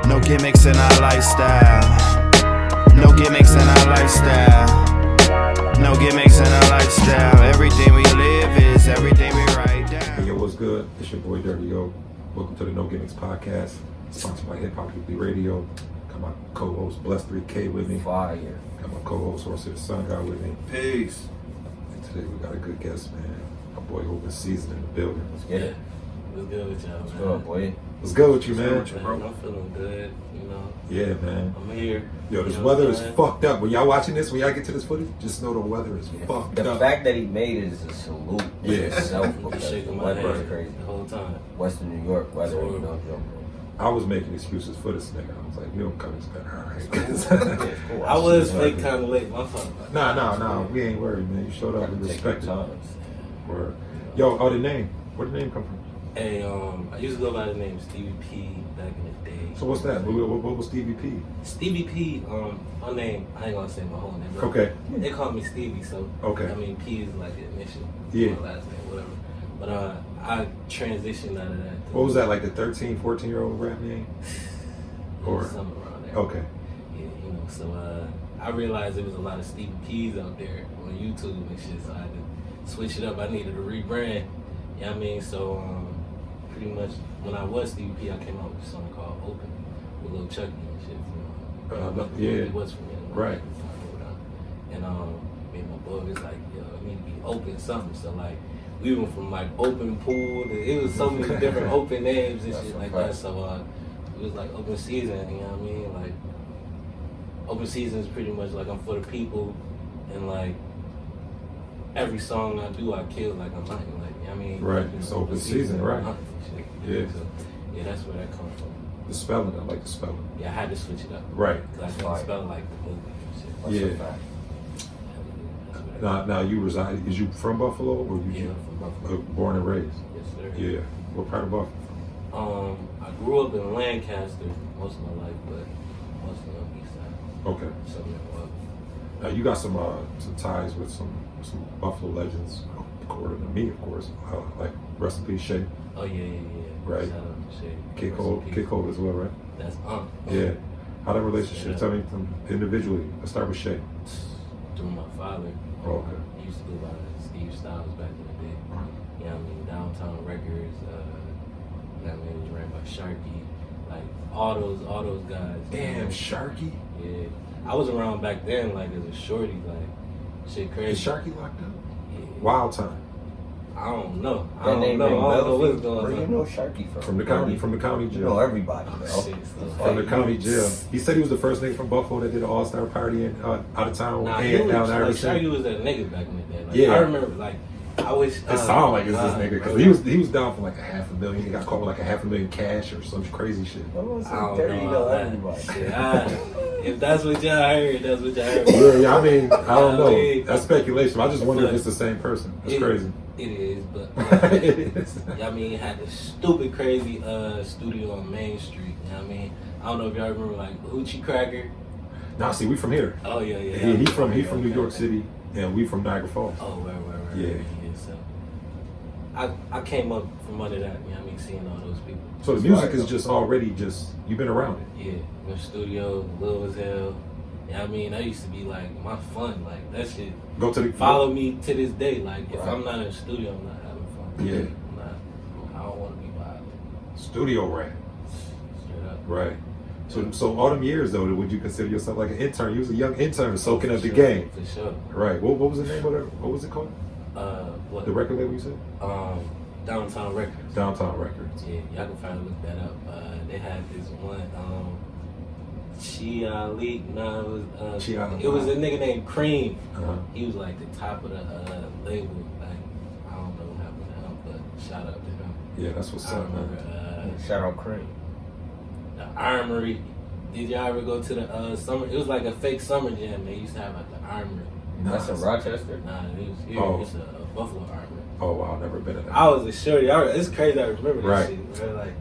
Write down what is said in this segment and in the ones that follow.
No gimmicks in our lifestyle. No gimmicks in our lifestyle. No gimmicks in our lifestyle. Everything we live is everything we write down. Hey, yo, what's good? It's your boy Dirty Yo. Welcome to the No Gimmicks podcast, sponsored by Hip Hop Weekly Radio. Got my co-host Bless 3K with me. Fire. Got my co-host Source of the Sun guy with me. Peace. And today we got a good guest, man. My boy Open Ceazn in the building. Let's get it. What's good with y'all, What's man? good, boy? What's good with you, man? I'm feeling good, you know. Yeah, man. I'm here. Yo, this you know weather what is I'm saying? fucked up. When y'all watching this, when y'all get to this footage, just know the weather is fucked The up. fact that he made it is a salute in Yeah. itself I'm because the shaking my weather is head crazy. the whole time. Western New York weather Sure. ain't no joke, bro. I was making excuses for this nigga. I was like, you don't come this better, all Yeah, right. cool. I was see fake it. kind of late. My fault. Nah, we ain't worried, man. You showed up and Take respected. your time. Word. Yo, the name. Where the name come from? Hey, I used to go by the name Stevie P back in the day. So what's that? What was Stevie P? Stevie P, my name, I ain't gonna say my whole name. but Okay. They call me Stevie, so Okay. I mean P is like the initial. Yeah. My last name, whatever. But I transitioned out of that. What was that, like the 13, 14-year-old rap name? Or something around there. okay. Yeah, you know, so I realized there was a lot of Stevie P's out there on YouTube and shit, so I had to switch it up. I needed to rebrand. You know what I mean? So pretty much when I was Stevie P, I came out with a song called Open with Lil Chucky and shit. You know, yeah. it was for me. Right. And me and my boy was like, yo, it need to be open something. So like we went from like open pool to, it was so many different open names and shit like that. So it was like Open Ceazn, you know what I mean? Like Open Ceazn is pretty much like I'm for the people, and like every song I do I kill like I'm hunting, like, you know what I mean? Right, Like, it's Open Ceazn, right. hunting and shit. Yeah. So yeah, that's where that comes from. The spelling, I like the spelling. Yeah, I had to switch it up. Right. Cause I couldn't spell like the movie and shit. What's Yeah. the fact? That's where that Now you reside, is you from Buffalo or you Yeah, from Buffalo. born and raised? Yes, sir. Yeah. What part of Buffalo? I grew up in Lancaster most of my life, but mostly on the east side. Okay. So Now you got some ties with some Buffalo legends, according to me, of course. Like rest in peace, Shay. oh yeah. Right. Shout out to Shay. Kidd Rest in Kold, peace. Kidd Kold as well, right? That's Yeah. How that relationship? Yeah. Tell me from individually. Let's start with Shay. Through my father. Oh, okay. He used to go by Steve Styles back in the day. You know what I mean? Downtown Records. You know what I mean? It was ran by Sharky. Like all those guys. Damn, Sharky. Yeah. I was around back then, like as a shorty, like shit crazy. Is Sharky locked up? Yeah. Wild Time. I don't know. I That don't name know. ring I don't know bells? what's going Where you on. know Sharky from? From the county You know jail. everybody, bro. Shit, so From the county jail. He said he was the first nigga from Buffalo that did an all-star party in out of town. Nah, and he was, down like, Irish Sharky City. was that nigga back in the day. Like, Yeah. I remember, like, I wish. It sounded like it's this nigga because he was down for like $500,000. He got caught with like $500,000 cash or some crazy shit. I don't I don't Dirty, you know about that. everybody. Shit, if that's what y'all heard, that's what y'all heard. Yeah, I mean, I don't know. Yeah. That's speculation. I just wonder if it's the same person. That's crazy. It is, but It is. I mean, it had this stupid crazy studio on Main Street. You know what I mean? I don't know if y'all remember like Hoochie Cracker. Now, see, we from here. Oh yeah. Yeah, he from New York City, and we from Niagara Falls. Oh, right. Yeah. So I came up from under that. You know what I mean? Seeing all those people. So the music is just already you've been around it. Yeah, in the studio, Lil as hell. You know what I mean? That used to be like my fun. Like that shit Go to the follow me to this day. Like if Right. I'm not in the studio, I'm not having fun. Yeah. I don't want to be wild. studio rap. Straight up. Right. So all them years though, would you consider yourself like an intern? You was a young intern soaking up the For game. For sure. Right. What was the name of it? What was it called? What? The record label you said? Downtown Records. Downtown Records. Yeah, y'all can finally look that up. They had this one, Chia Lee. No, it was it was a nigga named Cream. Uh-huh. He was like the top of the label. Like I don't know what happened to him, but shout out to him. Yeah, that's what's I up, remember man. Shout out Cream. the Armory. Did y'all ever go to the summer? It was like a fake summer jam they used to have at the Armory. That's in Rochester. Nah, it was here. Oh. It's a Buffalo Armory. Oh wow, I've never been in that. I was a shorty. It's crazy. I remember that Right. shit. Man. Like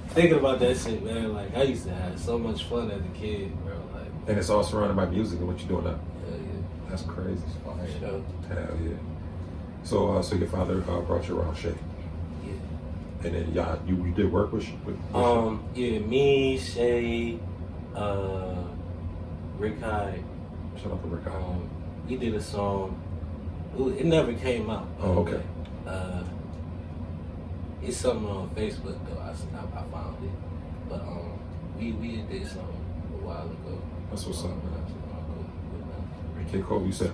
thinking about that shit, man. Like I used to have so much fun as a kid, bro. Like And it's all surrounded by music and what you doing now. hell yeah, That's crazy. for sure. Hell yeah. So your father brought you around Shay. Yeah. And then y'all, you did work with Shay? Yeah, me, Shay, Rick Hyde. Shout out to Rick Hyde. We did a song. It never came out. Oh, okay. It's something on Facebook though. I found it, but we did something a while ago. That's what's up, man. Kidd Kold, you said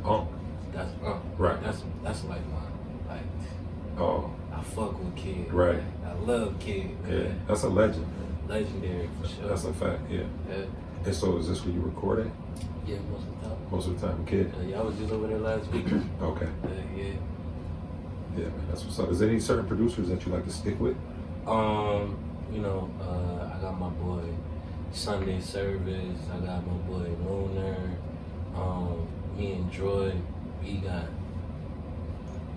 That's Right. That's like mine. Like Oh, I fuck with Kidd. Right. I love Kidd. yeah. Man. That's a legend, man. Legendary for sure. That's a fact, yeah. Yeah. And so is this where you recorded? Yeah, most of the time. Most of the time, Kidd? Yeah, I was just over there last week. Okay. Yeah. Yeah, man, that's what's up. Is there any certain producers that you like to stick with? You know, I got my boy Sunday Service. I got my boy Lunar. Me and Droid, we got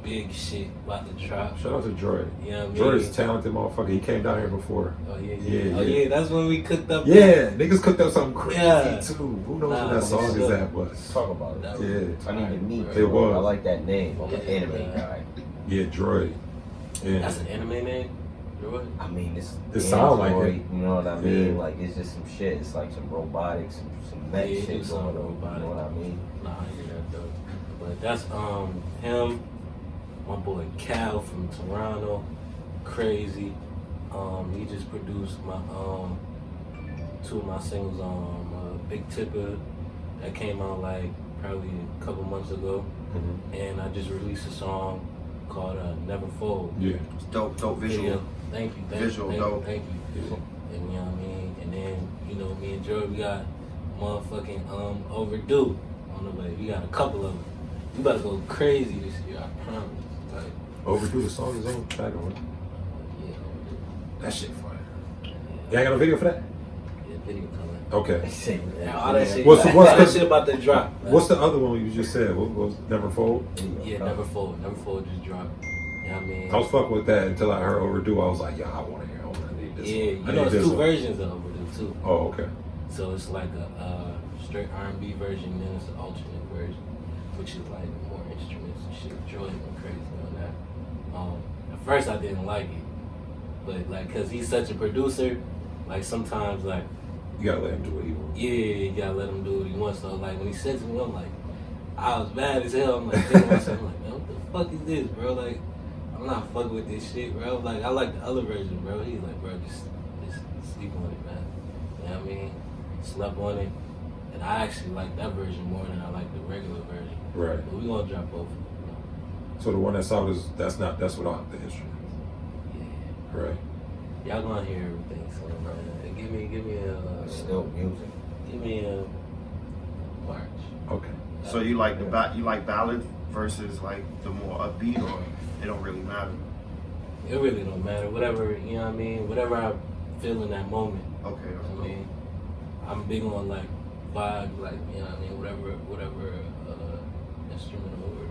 big shit about to drop. Shout out to Droid. Yeah, Droid's a talented motherfucker. He came down here before. Oh yeah. Yeah, Oh yeah. yeah, that's when we cooked up. Yeah, niggas cooked up something crazy Yeah. too. Who knows Nah, what that song it's is up. that was? Talk about it. That Yeah. I need to meet It you. was. I like that name. I'm an Yeah. anime guy. Yeah, Droid. Yeah. That's an anime name, Droid. I mean, it's It sound like Android, it. You know what I mean? Yeah. Like it's just some shit. It's like some robotics, some mech Yeah, shit it's some going on. robotic. You know what I mean? Nah, I hear that though. But that's him, my boy Cal from Toronto, crazy. He just produced my two of my singles on Big Tipper that came out like probably a couple months ago, and I just released a song called Never Fold. Yeah. It's dope visual. Video. Thank you. Visual, dope. Thank you. Yeah. And you know what I mean? And then, you know, me and Joey, we got motherfucking Overdue on the way. We got a couple of them. We about to go crazy this year, I promise. Like, Overdue, the song is on track on it. yeah, Overdue. That shit fire. You ain't got no video for that? Yeah, video coming. Okay. Yeah, all that shit, What's all the- that shit about to drop. What's the other one you just said? What was Never Fold? Yeah, Never Fold. Never Fold just dropped. You know what I mean? I was fucking with that until I heard Overdue. I was like, yeah, I want to hear it. I need this Yeah, one. you I know, need it's this two one. versions of Overdue, too. Oh, okay. So it's like a straight R&B version, and then it's an alternate version, which is like more instruments and shit. Joy went crazy on that. At first I didn't like it, but like, cause he's such a producer, like sometimes like, You gotta let him do what he wants. yeah, you gotta let him do what he wants. So like when he said to me, I'm like, I was mad as hell. I'm like, thinking to myself, I'm like, man, what the fuck is this, bro? Like, I'm not fucking with this shit, bro. Like, I like the other version, bro. He's like, bro, just sleep on it, man. You know what I mean? Slept on it, and I actually like that version more than I like the regular version. Right. But we gonna drop both. You know? So the one that's out is that's without the instruments. Yeah. Right. Y'all gonna hear everything, so give me It's still music. give me a March. Okay. So you like you like ballads versus like the more upbeat, or it don't really matter? It really don't matter. Whatever, you know what I mean? Whatever I feel in that moment. Okay, that's I dope. mean, I'm big on like vibes, like, you know what I mean? Whatever instrumental or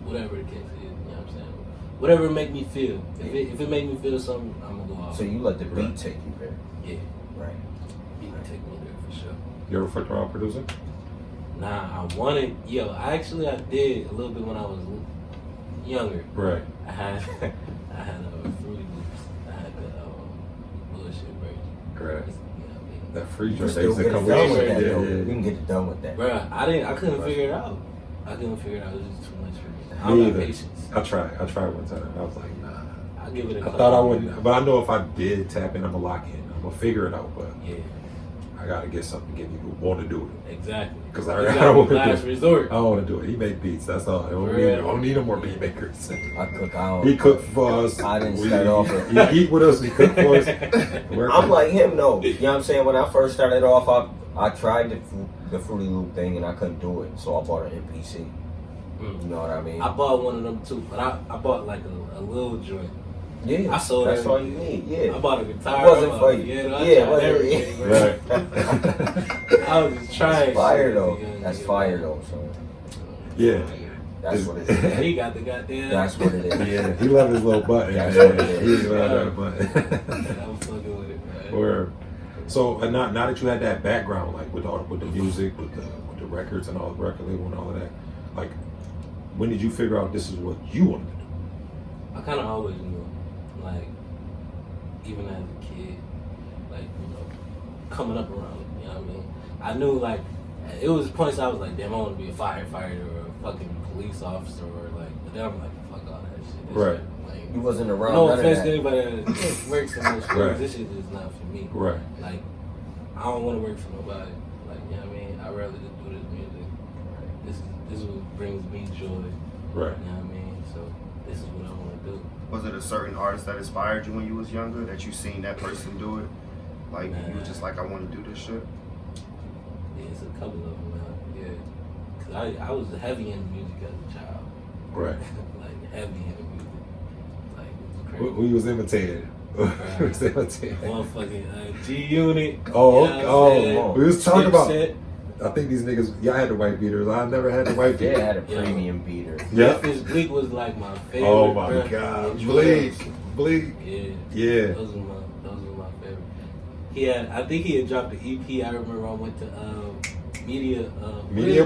whatever the case is, you know what I'm saying? Whatever make me feel. If it make me feel something, I'm gonna go off. So you let the beat Right. take you there. Yeah, Right. you can take me there for sure. You ever fucked around producing? Nah, I did a little bit when I was younger. Right. I had Fruity Loops. I had the bullshit version. Right. You know what I mean? That free You joint can they still used to get it come done with. with that, Yeah, though. yeah, You can get it done with that. Bruh, I couldn't figure it out. I couldn't figure it out. It was just too much for me. I Me don't have either. patience. I tried one time. I was like, nah. I'll give it a I couple. thought I wouldn't, but I know if I did tap in, I'm gonna lock in. I'm gonna figure it out, but Yeah, I gotta get something to get me who want to do it. exactly. 'Cause You I gotta don't be wanna do last it. resort. I don't want to do it. He make beats. That's all. I don't need no more beat makers. I cook. I don't. He cooked for us. I didn't start off with. He eat with us. He cooked for us. I'm like him though. You know what I'm saying? When I first started off, I tried the Fruity Loop thing and I couldn't do it, so I bought an MPC. You know what I mean? I bought one of them too, but I bought like a little joint. Yeah, I sold that's all you everything. need. Yeah, I bought a guitar. It wasn't I for bought- you. Yeah, I Yeah, tried it wasn't. everything, bro. Right. I was just trying. That's fire shit, though. you know, That's you fire know. though. So Yeah. that's what it Yeah, is. he got the goddamn. That's what it is. Yeah. He loved his little button. That's man. what it is. He loved that button. I'm fucking with it, man. Word. So now that you had that background, like with the music, with the records and all the record label and all of that, like when did you figure out this is what you wanted to do? I kind of always knew. like, even as a kid, like, you know, coming up around it, you know what I mean? I knew, like, it was points I was like, damn, I want to be a firefighter or a fucking police officer or, like, but then I'm like, fuck all that shit. Right. Like, You wasn't around. no none of offense that. to anybody that works in those schools, Right. this shit is not for me. Right. Like, I don't want to work for nobody. Like, you know what I mean? I'd rather just do this music. This is what brings me joy. Right. You know what I mean? So, this is what I want to do. Was it a certain artist that inspired you when you was younger that you seen that person do it? Like you was just like, I want to do this shit. Yeah, it's a couple of them, man. Yeah. Because I was heavy in music as a child. Right. Like, heavy in music. Like, it was Who crazy. you was imitating? Who was imitating? Motherfucking G-Unit. Oh, you know what I'm saying? we was talking about. Dipset. I think these niggas, y'all had the white beaters. I never had the white They beaters. had a premium beater. Yeah. Memphis Bleak was like my favorite. Oh my bruh. God, Which Bleak. Yeah. Yeah. Those were my favorite. I think he had dropped the EP. I remember I went to Media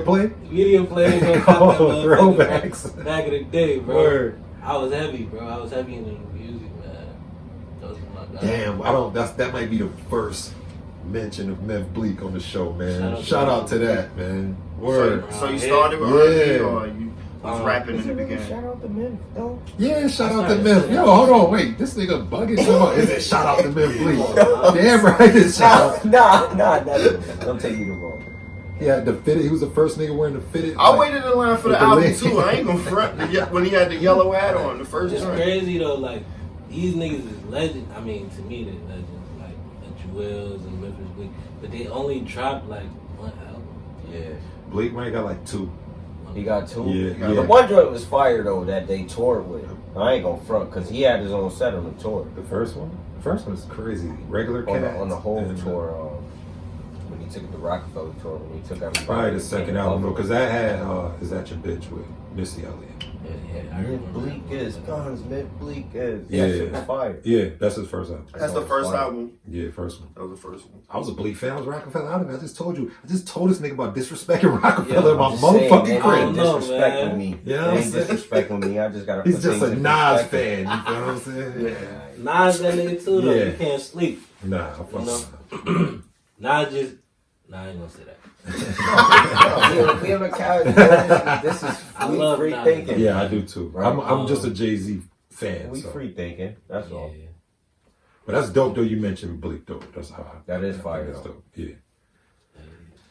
play? Media Play. Oh, throwbacks. Back in the day, bro. Word. I was heavy, bro. I was heavy in the music, man. Those were my guys. Damn, I don't. That might be the first mention of Mev Bleak on the show, man. Shout Shout out out to to that, man. Word. So you started with R&B, Yeah. or you was rapping in the beginning? Shout out to men, though. Yeah, shout out to That's Mev. right. Yo, hold on, wait. This nigga bugging. Come on. Is it shout out to Mev Bleak? Damn right, it's shout out. Nah. Don't take me the wrong. He had the fitted. He was the first nigga wearing the fitted. I like, waited in line for the with the album link. too. I ain't gonna front when he had the yellow hat on the first It's joint. crazy though, like these niggas is legend. I mean, to me, they're legends. Like the Jewels and Memphis Bleak, but they only dropped like one album. Yeah. Bleak might got like 2. He got 2. Yeah, The yeah. one joint was fire though that they toured with. I ain't gonna front because he had his own set on the tour. The first one? The first one is crazy. Regular On Cats. the whole and, tour, when he took the Rockefeller tour, when he took everybody. Probably the second album, Buffalo. because that had Is That Your Bitch with Missy Elliott. Yeah, I Mid remember. Bleak is guns, Mid Bleak is. Yeah. That shit was fire. Yeah, that's his first album. That's the first album. Yeah, first one. That was the first one. I was a Bleak fan. I was Rockefeller out of it. I just told this nigga about disrespecting Rockefeller in Yeah, my I'm just saying, motherfucking they crib. ain't No, disrespecting man. me. Yeah, They I'm ain't saying. disrespecting me. I just gotta. He's put just things a in Nas perspective. fan. You know what I'm saying? Yeah. Nas that nigga too though. Yeah. You can't sleep. Nah, I fuck You know? with him. Nas just. Nah, I ain't gonna say that. We on the couch. This is I we love free Nas. thinking. Yeah, I do too. Right. I'm just a Jay-Z fan. We so. free thinking. That's all. Yeah. But that's dope though. You mentioned Bleak though. That's how. That is I fire, think That's though. dope. Yeah.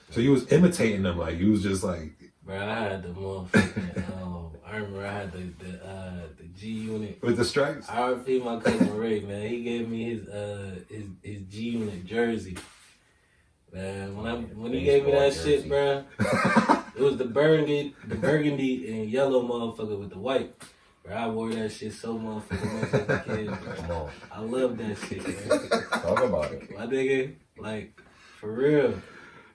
So you was imitating them, like you was just like. Bro, I had the motherfucking. I remember I had the G Unit. With the stripes? RP my cousin Ray, man. He gave me his G Unit jersey. Man, when he gave me that Baseball shit, bro, it was the burgundy and yellow motherfucker with the white. Bro, I wore that shit so motherfucking much as a kid, bro. Come on, I love that shit, man. talk about it. My nigga, like, for real.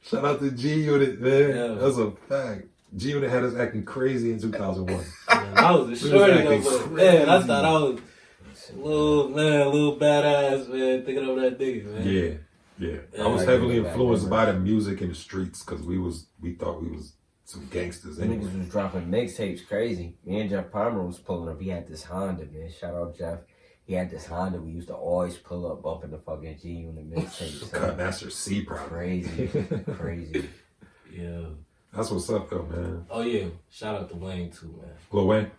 Shout out to G Unit, man. Yeah. That's a fact. G Unit had us acting crazy in 2001. Man, I was a was shorty acting though, but man, I crazy. thought I was little badass, man, thinking of that nigga, man. Yeah. Yeah, I was I heavily get that, influenced man. by the music in the streets because we thought we was some gangsters The anyway. niggas was dropping mixtapes crazy. Me and Jeff Palmer was pulling up. He had this Honda, man. Shout out Jeff. He had this Honda. We used to always pull up bumping the fucking G Unit mixtapes. Cut Master C probably. Crazy. Yeah. That's what's up though, man. Oh yeah. Shout out to Wayne too, man. Lil Wayne?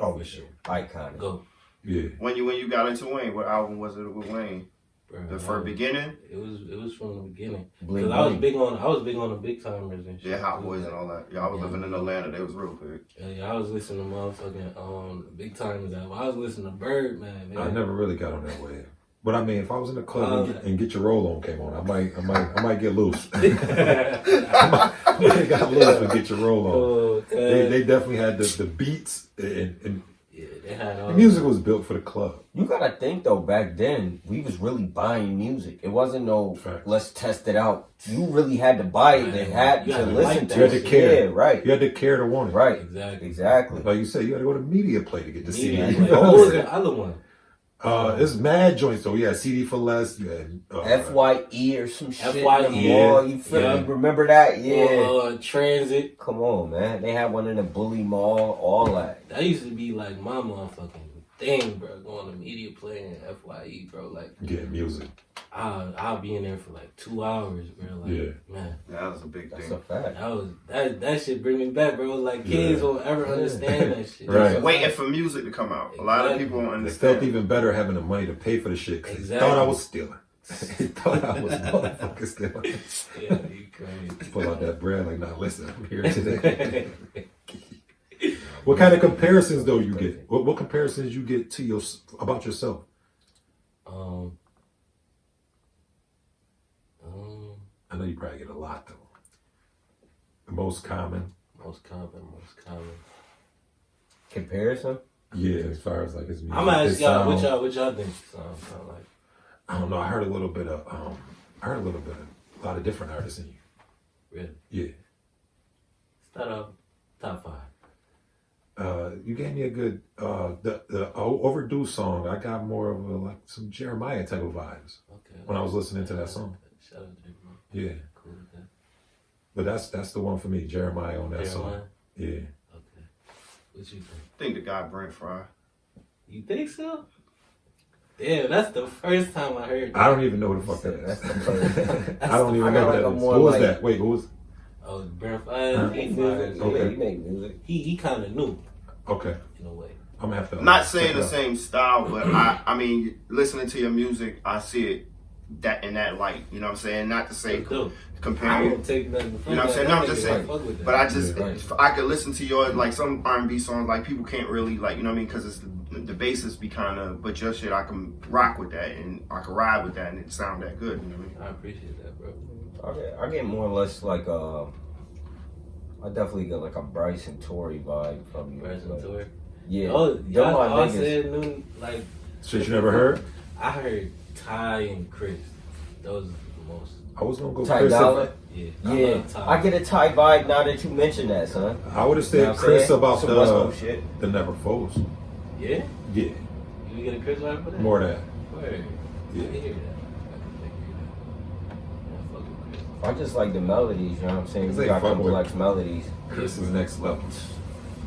Oh, for sure. Iconic. Go. Yeah. When you got into Wayne, what album was it with Wayne? Bro, The first beginning? It was from the beginning. Bling Cause I was Bling. big on the big timers and shit. Yeah, Hot too. Boys and all that. Yeah, I was Yeah. living in Atlanta. They was real big. Yeah, I was listening to motherfucking big timers album. I was listening to Birdman, man. I never really got on that wave. But I mean, if I was in the club and get your roll on came on, I might get loose. I might got loose and get your roll on. Oh, okay. They definitely had the beats and Yeah, they had all the music was built for the club. You gotta think though, back then we was really buying music. It wasn't no Facts. let's test it out. You really had to buy it and had You to had to listen like to that You had to it. care. Yeah, right. You had to care to want it. Right. Exactly. Like you said, you had to go to Media Play to get the CD. Yeah, You like, know what what was I'm saying? the other one? It's mad joints. So yeah, CD for Less. You had FYE or some shit. FYE, in the mall. You feel yeah. me? Remember that? Yeah. Transit. Come on, man. They had one in the Bully Mall. All that. That used to be like my motherfucking thing, bro. Going to media play and FYE, bro. Like Getting music. I'll be in there for like 2 hours, bro. Like, Yeah. man. That was a big That's thing. a fact. That shit bring me back, bro. Like kids won't ever understand that shit. Right. Waiting for music to come out. A lot of people don't It understand. felt even better having the money to pay for the shit because Exactly. thought I was stealing. Thought I was motherfucking stealing. Yeah, you crazy. Pull out that bread like, nah, listen, I'm here today. What kind of comparisons though you get? What comparisons you get to your about yourself? I know you probably get a lot though. The most common. Most common. Comparison? Yeah, as far as like his music. I'm gonna ask his y'all sound. what y'all think sound like. I don't know. I heard a little bit of a lot of different artists in you. Really? Yeah. Start off top 5. You gave me a good the Overdue song. I got more of like some Jeremiah type of vibes Okay. when I was listening to that song. Shout out to Jeremiah. Yeah, Cool with that. but that's the one for me, Jeremiah on that Jeremiah? song. Yeah, Okay. What you think? I think the guy Brent Fry. You think so? Damn, that's the first time I heard that. I don't even know who the fuck that That's is. the first. I don't even I know got who like that a is. more Who was like- that? Wait, who was? Oh, Brent Huh? He Fire. music. Okay. Yeah, he make music. He kind of new Okay, in a way. I'm gonna have to. I'm not check saying it the out. same style, but I mean, listening to your music, I see it that in that light. You know what I'm saying? Not to say That's dope. I comparing. don't take nothing from You know what I'm that. saying? No, I'm That just nigga saying. fuck with that. But I just, Yeah. I could listen to your, like, some R&B songs, like, people can't really, like, you know what I mean? Because it's the basis be kind of, but your shit, I can rock with that, and I can ride with that, and it sound that good, you know what I mean? I appreciate that, bro. I get more or less like I definitely get like a Bryson Tory vibe from you. Bryson like, Tory. Yeah. Oh, Them y'all my all niggas. said new, like, Shit you never heard? I heard Ty and Chris. Those are the most. I was gonna go Ty Chris. Dolla? Yeah. Yeah, love Ty. I get a Ty vibe now that you mentioned that, son. I would have You know said what I'm Chris saying? about Some West Coast shit. the Never Foes. Yeah? Yeah, You get a Chris vibe for that? more of that. Word. Yeah. I can hear that. I can hear that. Yeah, fuck with Chris. I just like the melodies, you know what I'm saying? They You got fuck with- complex melodies. Chris is next level.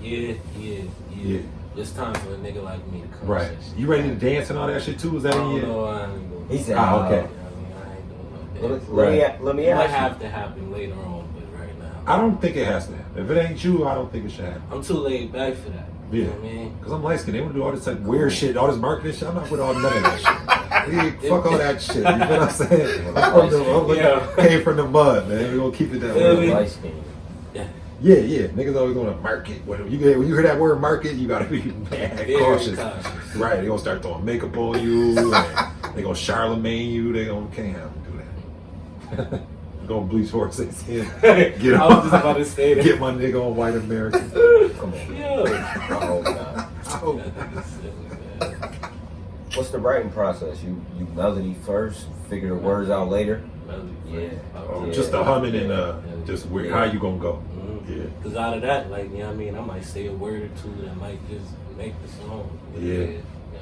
Yeah. Yeah. It's time for a nigga like me to come. Right. and shit. You ready to dance and all that shit too? Is that I in don't you? know. I ain't doing He said, Ah, okay. I ain't doing no dance. Let me It might ask have to happen later on, but right now. I don't think it has to happen. If it ain't you, I don't think it should happen. I'm too laid back for that. You Yeah. know what I mean? Cause I'm light skinned. They want to do all this like weird shit, all this marketing shit. I'm not with all none of that shit. Yeah, fuck all that shit. You know what I'm saying? Came from the mud, man. We gonna keep it that Yeah, way. you. Light skin. Yeah. Niggas always gonna market. When you hear that word market, you gotta be mad Very cautious. cautious. Right? They gonna start throwing makeup on you. And they gonna Charlemagne you. They gonna can't have them do that. Gonna bleach horses skin. Get I was just about to say that. Get my nigga on White American. Come on. Yo. Oh, God. Oh. That nigga silly, man. What's the writing process? You melody first, figure the words out later? Yeah. Oh, just the humming and just where, how you gonna go? Yeah. Because out of that, like, you know what I mean, I might say a word or two that might just make the song. Yeah. You know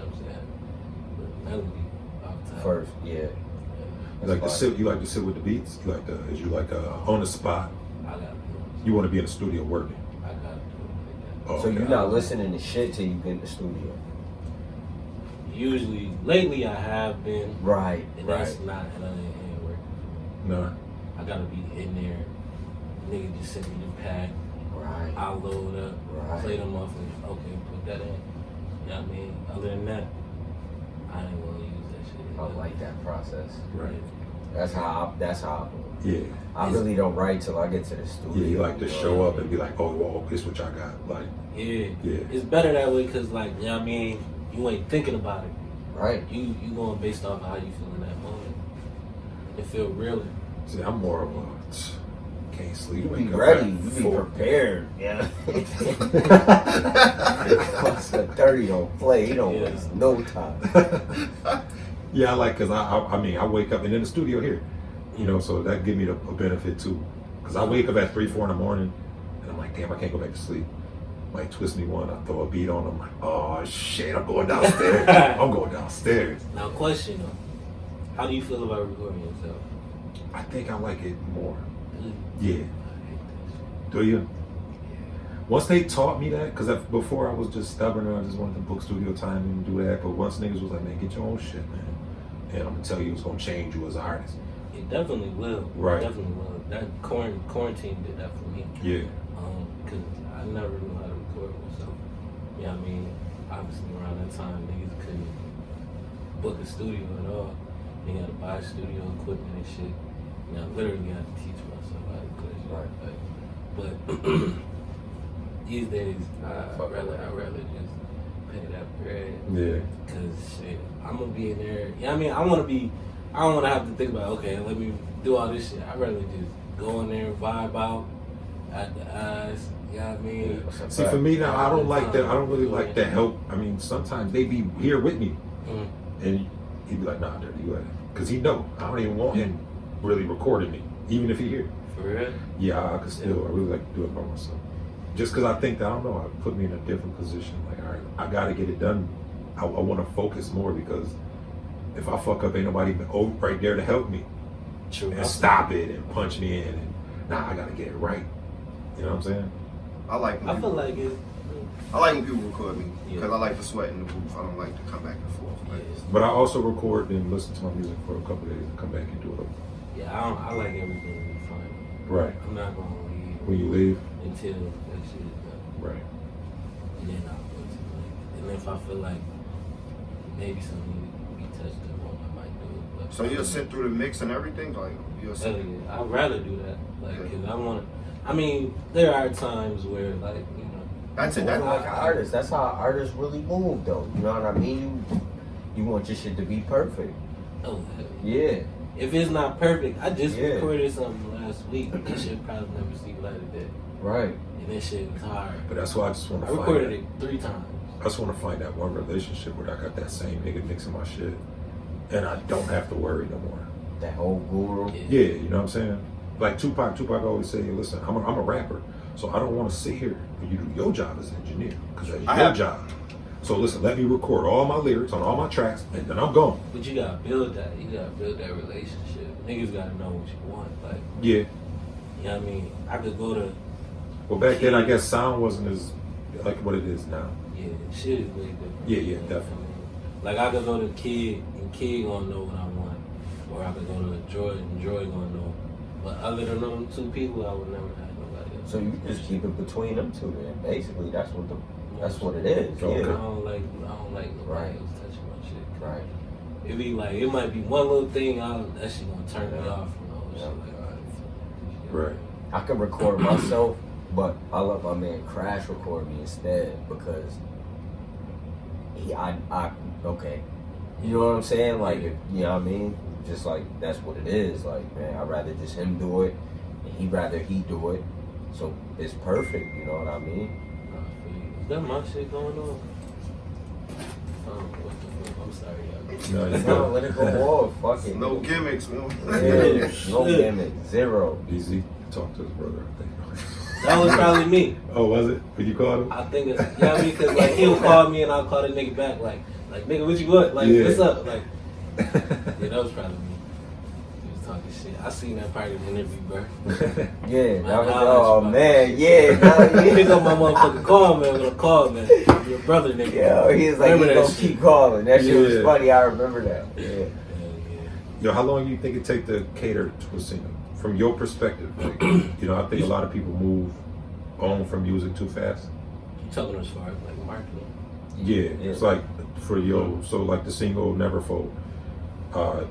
what I'm saying? But melody off top. First, yeah. You like to sit. You like to sit with the beats. You like to. Is you like on the spot? I gotta do it. You want to be in the studio working. I gotta do it like that. Oh, So okay. you're not listening to shit till you get in the studio. Usually, lately I have been, Right, and right. that's not, and I ain't working. No. I gotta be in there. Nigga just send me the pack. Right. I'll load up, Right. play them off, and okay, put that in. You know what I mean? Other than that, I ain't gonna use that shit. I like that process. Right. That's how I Yeah. I really don't write till I get to the studio. Yeah. You like to show up and be like, oh, whoa, this what y'all got. Like, Yeah. Yeah. It's better that way because, like, you know what I mean? You ain't thinking about it. Right. You going based off how you feel in that moment. It feel realer. see, I'm more of a can't sleep. You be wake up ready. at You be 4. prepared. Yeah. Oscar 30 don't play. He don't Yeah. waste no time. Yeah, I like because I mean I wake up and in the studio here, you know, so that give me a benefit too. Because I wake up at 3-4 in the morning, and I'm like, damn, I can't go back to sleep. Might twist me one. I throw a beat on. I'm like, oh shit, I'm going downstairs. I'm going downstairs. Now, question though. How do you feel about recording yourself? I think I like it more. Mm. Yeah. I hate that shit. Do you? once they taught me that, because before I was just stubborn and I just wanted to book studio time and do that. But once niggas was like, man, get your own shit, man. And I'm gonna tell you, it's gonna change you as an artist. It definitely will. Right. It definitely will. That quarantine did that for me. Yeah. Because I never knew how to record myself. You know what I mean? Obviously, around that time, niggas couldn't book a studio at all. They had to buy studio equipment and shit. You know, I literally had to teach myself how to play shit. Right. But these days, I'd rather just pay that bread. Yeah. Cause shit, I'm gonna be in there. You know what I mean? I don't wanna have to think about, okay, let me do all this shit. I'd rather just go in there and vibe out at the eyes. You know what I mean? Yeah. See, for me now, I don't like that. I don't really like that help. I mean, sometimes they be here with me, and he'd be like, "Nah, dirty, you because he know I don't even want him really recording me, even if he here." For real? Yeah, I could still. I really like to do it by myself, just because I think that I don't know. It put me in a different position. Like, all right, I got to get it done. I want to focus more because if I fuck up, ain't nobody right there to help me. True. And stop it and punch me in. And I got to get it right. You know what I'm saying? I like when I feel like it. I like when people record me because Yeah. I like to sweat in the booth. I don't like to come back and forth. Like, But I also record and listen to my music for a couple of days and come back and do it. Yeah, I like everything to be fine. Right. I'm not gonna leave When you leave. until that shit is done. Right. And then I'll go to like, and if I feel like maybe something needs to be touched up on, I might do it. But so you'll sit through the mix and everything? Like, you'll sit. I'd rather do that. Like, cause I want to. I mean, there are times where, like, you know, That's it. Like That's an artist. That's how artists really move, though. You know what I mean? You want your shit to be perfect. oh, hell. Yeah. If it's not perfect, I just Yeah. recorded something last week. That shit probably never see light of day. Right. And that shit was hard. But that's why I just want I to find recorded that. it 3 times. I just want to find that one relationship where I got that same nigga mixing my shit. And I don't have to worry no more. That whole guru. Yeah, you know what I'm saying? Like Tupac always say, listen, I'm a rapper. So I don't want to sit here and you do your job as an engineer. Because that's your job. So listen, let me record all my lyrics on all my tracks and then I'm gone. But you gotta build that. You gotta build that relationship. Niggas gotta know what you want. Like, Yeah. you know what I mean? I could go to, Well, back then, I guess sound wasn't as like what it is now. yeah, shit is way different. Yeah, You know what I definitely. mean? Like, I could go to Kidd, and Kidd gonna know what I want. Or I could go to Joy, and Joy gonna know. But other than them 2 people, I would never have nobody else. So you just keep it between them two then. Basically, that's what it is. Okay. I Yeah. don't like nobody Right. else touching my shit. Right. It be like, it might be one little thing, that shit gonna turn me Yeah. off from all shit. Yeah. Like, all right, fuck it. Right. I can record myself, but I let my man Crash record me instead because okay. You know what I'm saying? Like, if, you know what I mean? Just like, that's what it is. Like, man, I'd rather just him do it, and he'd rather he do it. So it's perfect, you know what I mean? Nah, for you. Is that my shit going on? What the fuck? I'm sorry, y'all. No, you No, good. let it go off. Fuck it. no gimmicks, man. Yeah, no gimmick. Zero. Easy. Talk to his brother, I think. That was probably me. Oh, was it? When you called him? I think it's, you know what I mean? Because, like, he'll call me and I'll call the nigga back, like, nigga, what you want? Like, Yeah. what's up? Like, yeah, that was probably me. He was talking shit. I seen that part of the interview, bro. Yeah, that was, Nah, oh that's man, yeah. Pick up my motherfucking call, man, with a call, man. Your brother, nigga. Yeah, he was like, Remember he that gonna shit. keep calling. That shit was Yeah. funny. I remember that. Yeah. Hell yeah. Yo, how long do you think it take to cater to a singer? From your perspective, like, you know, I think a lot of people move on from music too fast. You talking as far as, like, marketing? Yeah, it's like for so like the single Neverfold.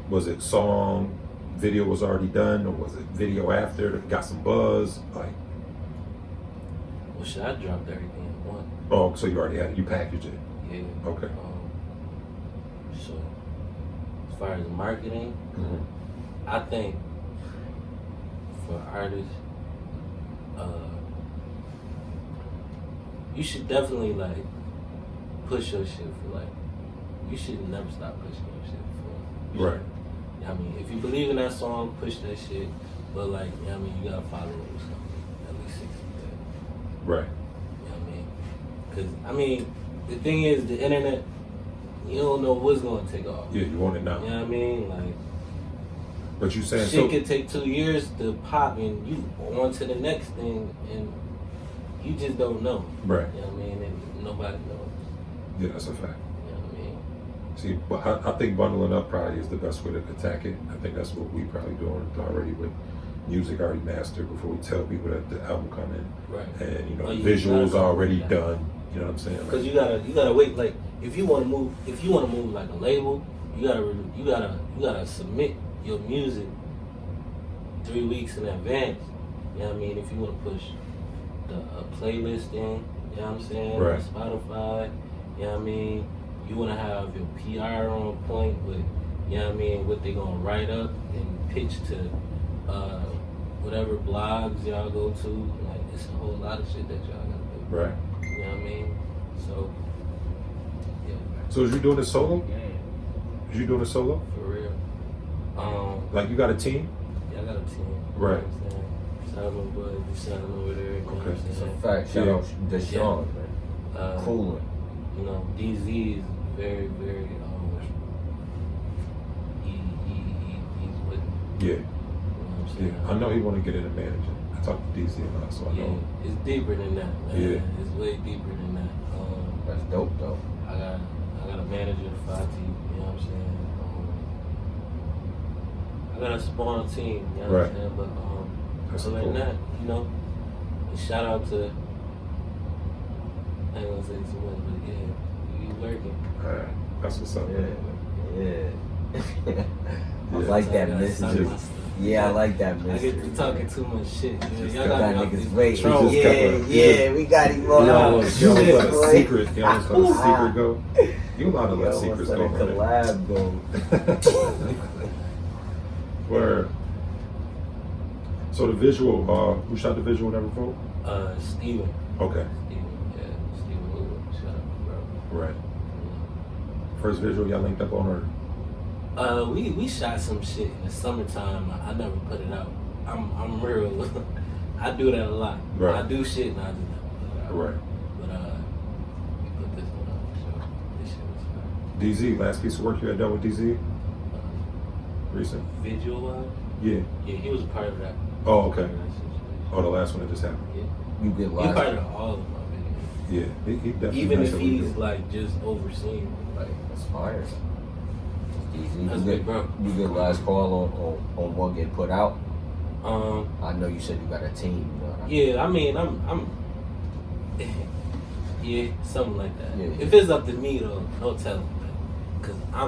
Was it song, video was already done, or was it video after that got some buzz? Like, Well, shit, I dropped everything at once. oh, so you already had it, you packaged it. Yeah. Okay. So, as far as marketing, I think for artists, you should definitely like push your shit for like. You should never stop pushing your shit for. Right. I mean, if you believe in that song, push that shit. But like, you know what I mean, you gotta follow it with something at least 60 days. Right. You know what I mean? Because I mean, the thing is, the internet, you don't know what's gonna take off. Yeah, you want it now. You know what I mean? Like, But you saying shit so? could take 2 years to pop, and you on to the next thing, and you just don't know. Right. You know what I mean? And nobody knows. Yeah, that's a fact. You know what I mean? See, but I think bundling up probably is the best way to attack it. I think that's what we probably doing already with music already mastered before we tell people that the album coming. Right. And, you know, you visuals gotta- already done. You know what I'm saying? Because you gotta wait. Like if you want to move like a label, you gotta submit your music 3 weeks in advance. You know what I mean? If you want to push a playlist in, you know what I'm saying? Right. Spotify, you know what I mean? You want to have your PR on point with, you know what I mean, what they gonna write up and pitch to whatever blogs y'all go to. Like it's a whole lot of shit that y'all gotta do. Right. You know what I mean? So, yeah. So is you doing this solo? Is you doing this solo? For real. Like you got a team? Yeah, I got a team. Right. You know what I'm saying? Shout out my boy, Deshaun over there. You know what I'm It's a saying? fact. Shout Yeah. out Deshaun, man. Coolin'. You know, DZ is very, very, he's with me. Yeah. You know what I'm saying? Yeah. I know he want to get into managing. I talked to DC a lot, so I Yeah, know. it's deeper than that, man. Yeah. It's way deeper than that. That's dope, though. I got a manager, Fati, you know what I'm saying? I got a small team, you know what Right. I'm saying? But That's other cool. than that, you know, and shout out to, I ain't gonna say too much, but yeah, you working. Alright. That's what's up. Yeah. Yeah. I Yeah. like that I gotta stop mystery. my stuff. Yeah, I like that I mystery. get to talking too much shit. Man. Just Y'all got got Got me niggas off waiting. this just Yeah, got- yeah, we got him You on. almost let a Boy. secret. You almost let a secret go. You allowed to let Yo, secrets let go. a man. collab go. Where? So the visual, who shot the visual and everything? Steven. Okay. Steven Wood. Shout out, bro. Right. First visual y'all linked up on, or? We shot some shit in the summertime. I never put it out. I'm real. I do that a lot. Right. I do shit and I just never put it out. Right. But we put this one out. So this shit was DZ, last piece of work you had done with DZ? Recent? visual wise. Yeah. Yeah, he was a part of that. Oh, Part okay. of that situation. Oh, the last one that just happened. Yeah. You get He part live. of all of my videos. Yeah. He definitely Even nice if at what he he's do. like just overseeing, like That's fire. Easy. That's You big, get, bro. you get last call on what get put out. um. I know you said you got a team. You know what I mean? Yeah, I mean, I'm yeah, something like that. Yeah. If it's up to me, though, don't tell them, cause I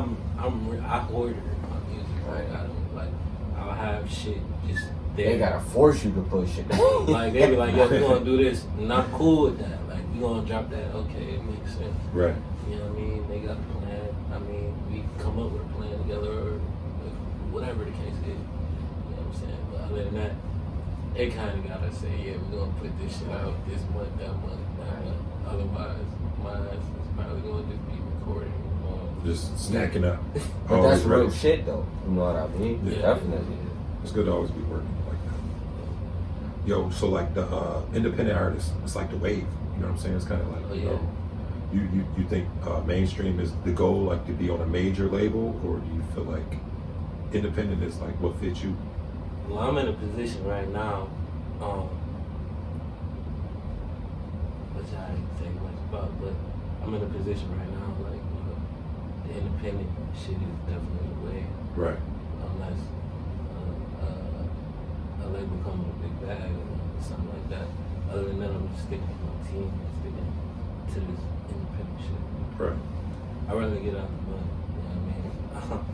order my music. Right? I don't like. I'll have shit just there. They gotta force you to push it. Like they be like, yo, we gonna do this, and I'm cool with that. Like we gonna drop that. Okay, it makes sense. Right. You know what I mean? They got a plan. I mean, we come up with a plan together, or whatever the case is. You know what I'm saying? But other than that, they kind of gotta say, yeah, we're gonna put this shit out this month, that month, that month. Otherwise, my ass is probably gonna just be recording. Just snacking up. But Always that's real ready. shit though. You know what I mean? Yeah. Definitely. It's good to always be working like that. Yo, so like the independent artists, it's like the wave. You know what I'm saying? It's kind of like, Oh, you yeah. know, you think mainstream is the goal, like to be on a major label, or do you feel like independent is like what fits you? Well, I'm in a position right now, which I ain't think much about, but I'm in a position right now, like, you know, the independent shit is definitely the way, Right. unless a label come with a big bag or something like that. Other than that, I'm just sticking with my team, sticking to this independent shit. Right. I'd rather get out the mud, you know what I mean?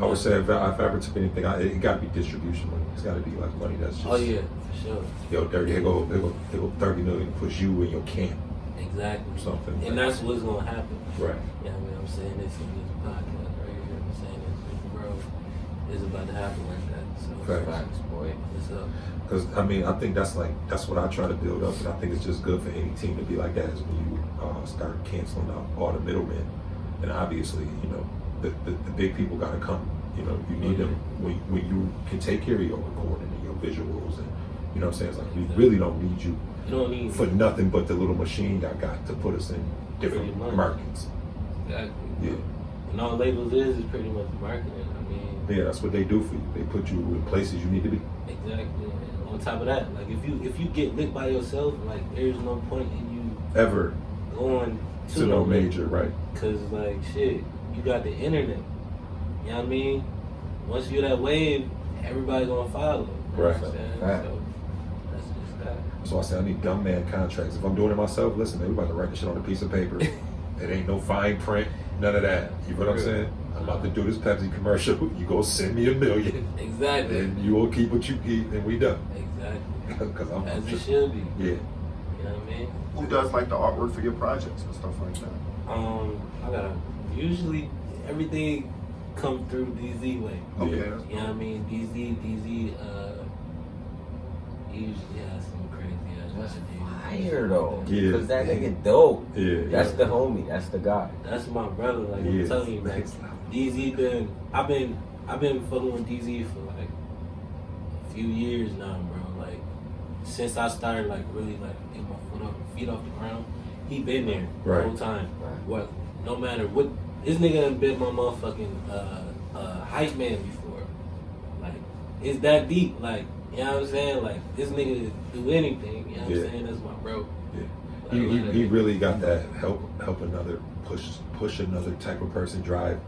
I would say if I ever took anything, it got to be distribution money. It's got to be like money that's just. Oh yeah, for sure. Yo, here go 30 million to push you in your camp. Exactly. Something. And that's what's gonna happen. Right. You know what I mean? I'm saying this in this podcast right here. I'm saying this bro. It's about to happen like that. So Facts. Facts, boy. what's up? Because I mean, I think that's what I try to build up, and I think it's just good for any team to be like that. Is when you start canceling out all the middlemen, and obviously, you know, the big people got to come. You know, you need them when you can take care of your recording and your visuals, and you know what I'm saying. It's like we really don't need you You don't need for nothing but the little machine y'all got to put us in different Pretty much. markets. exactly. Yeah. And all labels is pretty much marketing. I mean, Yeah, that's what they do for you. They put you in places you need to be. Exactly. And on top of that, like if you get lit by yourself, like there's no point in you Ever going to no major, right? Cause like shit, you got the internet. You know what I mean? Once you're that wave, everybody gonna follow. You know Right. what I'm saying? Right. So that's just that. So I say I need dumb man contracts. If I'm doing it myself, listen, they about to write the shit on a piece of paper. It ain't no fine print, none of that. You know what I'm saying? I'm about to do this Pepsi commercial. You go send me $1 million, Exactly. and you will keep what you keep, and we done. Exactly. Because I'm As it just, should be. yeah. You know what I mean? Who does like the artwork for your projects and stuff like that? I gotta usually everything come through DZ way. Okay. Yeah. You know what I mean? DZ, usually has some crazy ass That's ideas. fire though. Yeah. Cause that nigga dope. Yeah. That's the homie. That's the guy. That's my brother. Like Yeah. I'm telling you, like DZ I've been fucking with DZ for like a few years now, bro. Like since I started like really like getting my feet off the ground, he been there Right. the whole time. Right. What? No matter what, this nigga done been my motherfucking hype man before. Like it's that deep. Like you know what I'm saying? Like this nigga do anything. You know what Yeah. I'm saying? That's my bro. Yeah. He really got that help another push another type of person drive.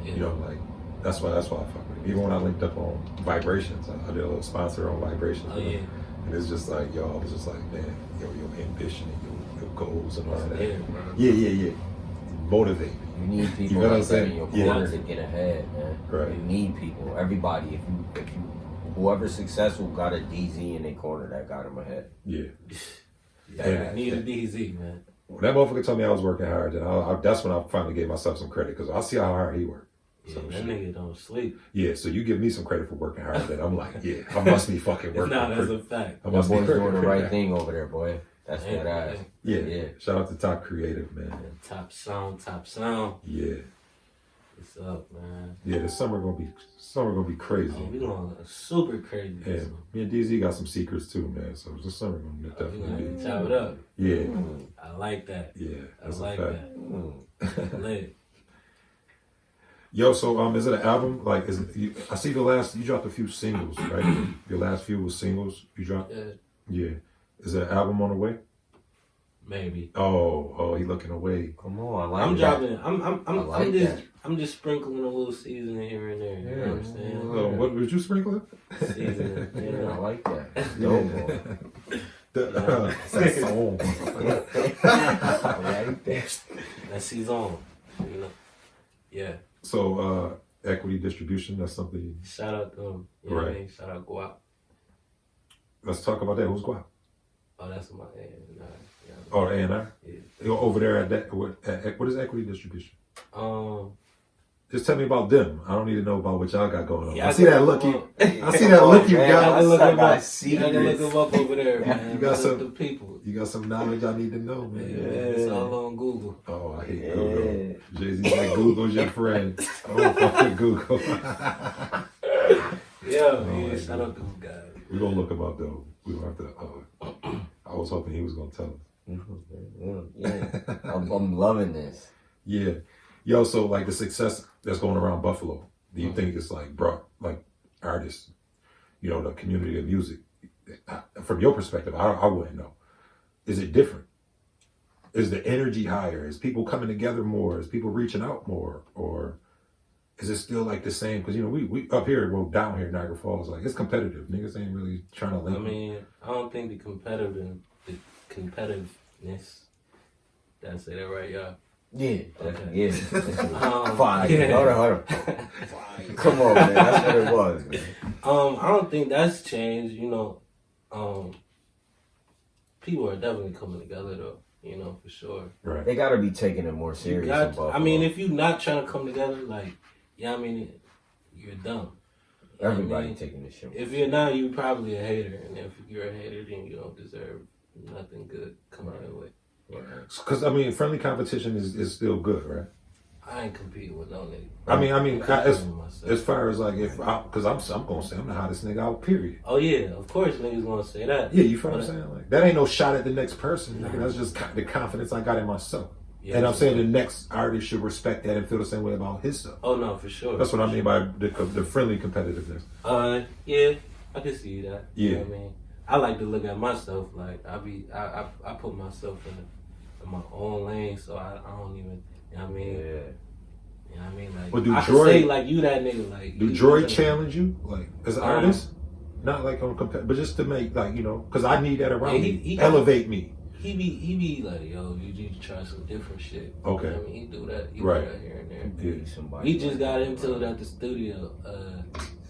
Yeah. You know, like that's why I fuck with him. Even when I linked up on Vibrations, I did a little sponsor on Vibrations. Oh yeah. And it's just like, yo, I was just like, man, your ambition and your goals and all of that. Yeah, bro. Yeah. Motivate me. You need people You know what I'm like that saying? in your Yeah. corner to get ahead, man. Right. You need people. Everybody. If you whoever's successful got a DZ in their corner that got him ahead. Yeah. Yeah. Need a DZ, man. When that motherfucker told me I was working hard, then that's when I finally gave myself some credit because I see how hard he worked. Yeah, So that shit. nigga don't sleep. Yeah, so you give me some credit for working hard, then I'm like, yeah, I must be fucking working. Nah, that's pretty- a fact. I That must be boy's doing the pretty right hard. thing over there, boy. That's that ass. Yeah. Yeah. Shout out to Top Creative, man. Top sound. Yeah. What's up, man? Yeah, the summer gonna be crazy. Oh, we going super crazy. this And one. me and DZ got some secrets too, man. So the summer gonna We definitely gonna be. chop it up. Yeah, I like that. yeah, I that's like a fact. that. Lit. Yo, so is it an album? Like, I see you dropped a few singles, right? Your last few was singles you dropped. Yeah, Yeah, is it an album on the way? maybe. Oh, he looking away. Come on, I like I'm that. dropping. I'm just sprinkling a little season here and there. You know what I'm saying? What would you sprinkle it? Season. Yeah, I like that. Yeah. Dope, boy. That song. I like that. That season. You know. Yeah. So equity distribution, that's something. Shout out to them. You know what I Right. mean? Shout out Guap. Let's talk about that. Who's Guap? Oh, that's my yeah. Oh, A&R. Yeah. You're over there at that. What is equity distribution? Um. Just tell me about them. I don't need to know about what y'all got going on. Yeah, I see that look you. I I see that look you man, got. I look I him got up. secrets. I gotta look him up over there, man. You got Look some- the people. You got some knowledge I need to know, man. Yeah, it's all on Google. Oh, I hate Yeah. Google. Jay-Z's like, Google's your friend. I don't fuck with Google. Yeah, shout out to those guys. We're going to look him up, though. We don't have to. I was hoping he was going to tell us. Yeah, I'm loving this. Yeah. Yo, so, like, the success that's going around Buffalo, do you think it's, like, brought, like, artists, you know, the community of music? From your perspective, I wouldn't know. Is it different? Is the energy higher? Is people coming together more? Is people reaching out more? Or is it still like the same? Because, you know, we up here, well, down here in Niagara Falls, like, it's competitive. Niggas ain't really trying to link. I mean, I don't think the competitiveness. Did I say that right, y'all? Yeah, Okay. yeah. Fine. Yeah. Hold on. Come on, man. That's what it was, man. I don't think that's changed. You know, people are definitely coming together though. You know, for sure. Right. They gotta be taking it more You serious. got- in Buffalo. I mean, if you're not trying to come together, like, yeah, I mean, you're dumb. You know what I everybody mean? taking this shit. If you're not, you're probably a hater, and if you're a hater, then you don't deserve nothing good coming your way. Because, I mean, friendly competition is still good, right? I ain't competing with no nigga. I mean, I'm competing with myself. as far as like, because I'm going to say I'm the hottest nigga out, period. Oh yeah, of course niggas gonna say that. Yeah, you feel what I'm But- saying? Like, that ain't no shot at the next person. Nigga. That's just the confidence I got in myself. Yeah, and I'm saying the next artist should respect that and feel the same way about his stuff. Oh no, for sure. That's what I mean by the friendly competitiveness. Yeah, I can see that. Yeah. You know what I mean, I like to look at myself like I put myself in my own lane, so I don't even. You know what I mean? Yeah. You know what I mean? Like, Well, do I can Droid- say like you that nigga. Like, Do you Droid that nigga. challenge you like as an artist? Not like on but just to make like because I need that around Yeah, me. he Elevate me. He be like, yo, you need to try some different shit. Okay. You know what I mean, he do that. He Right. do that here and there. Yeah. Somebody We just got into it at the studio.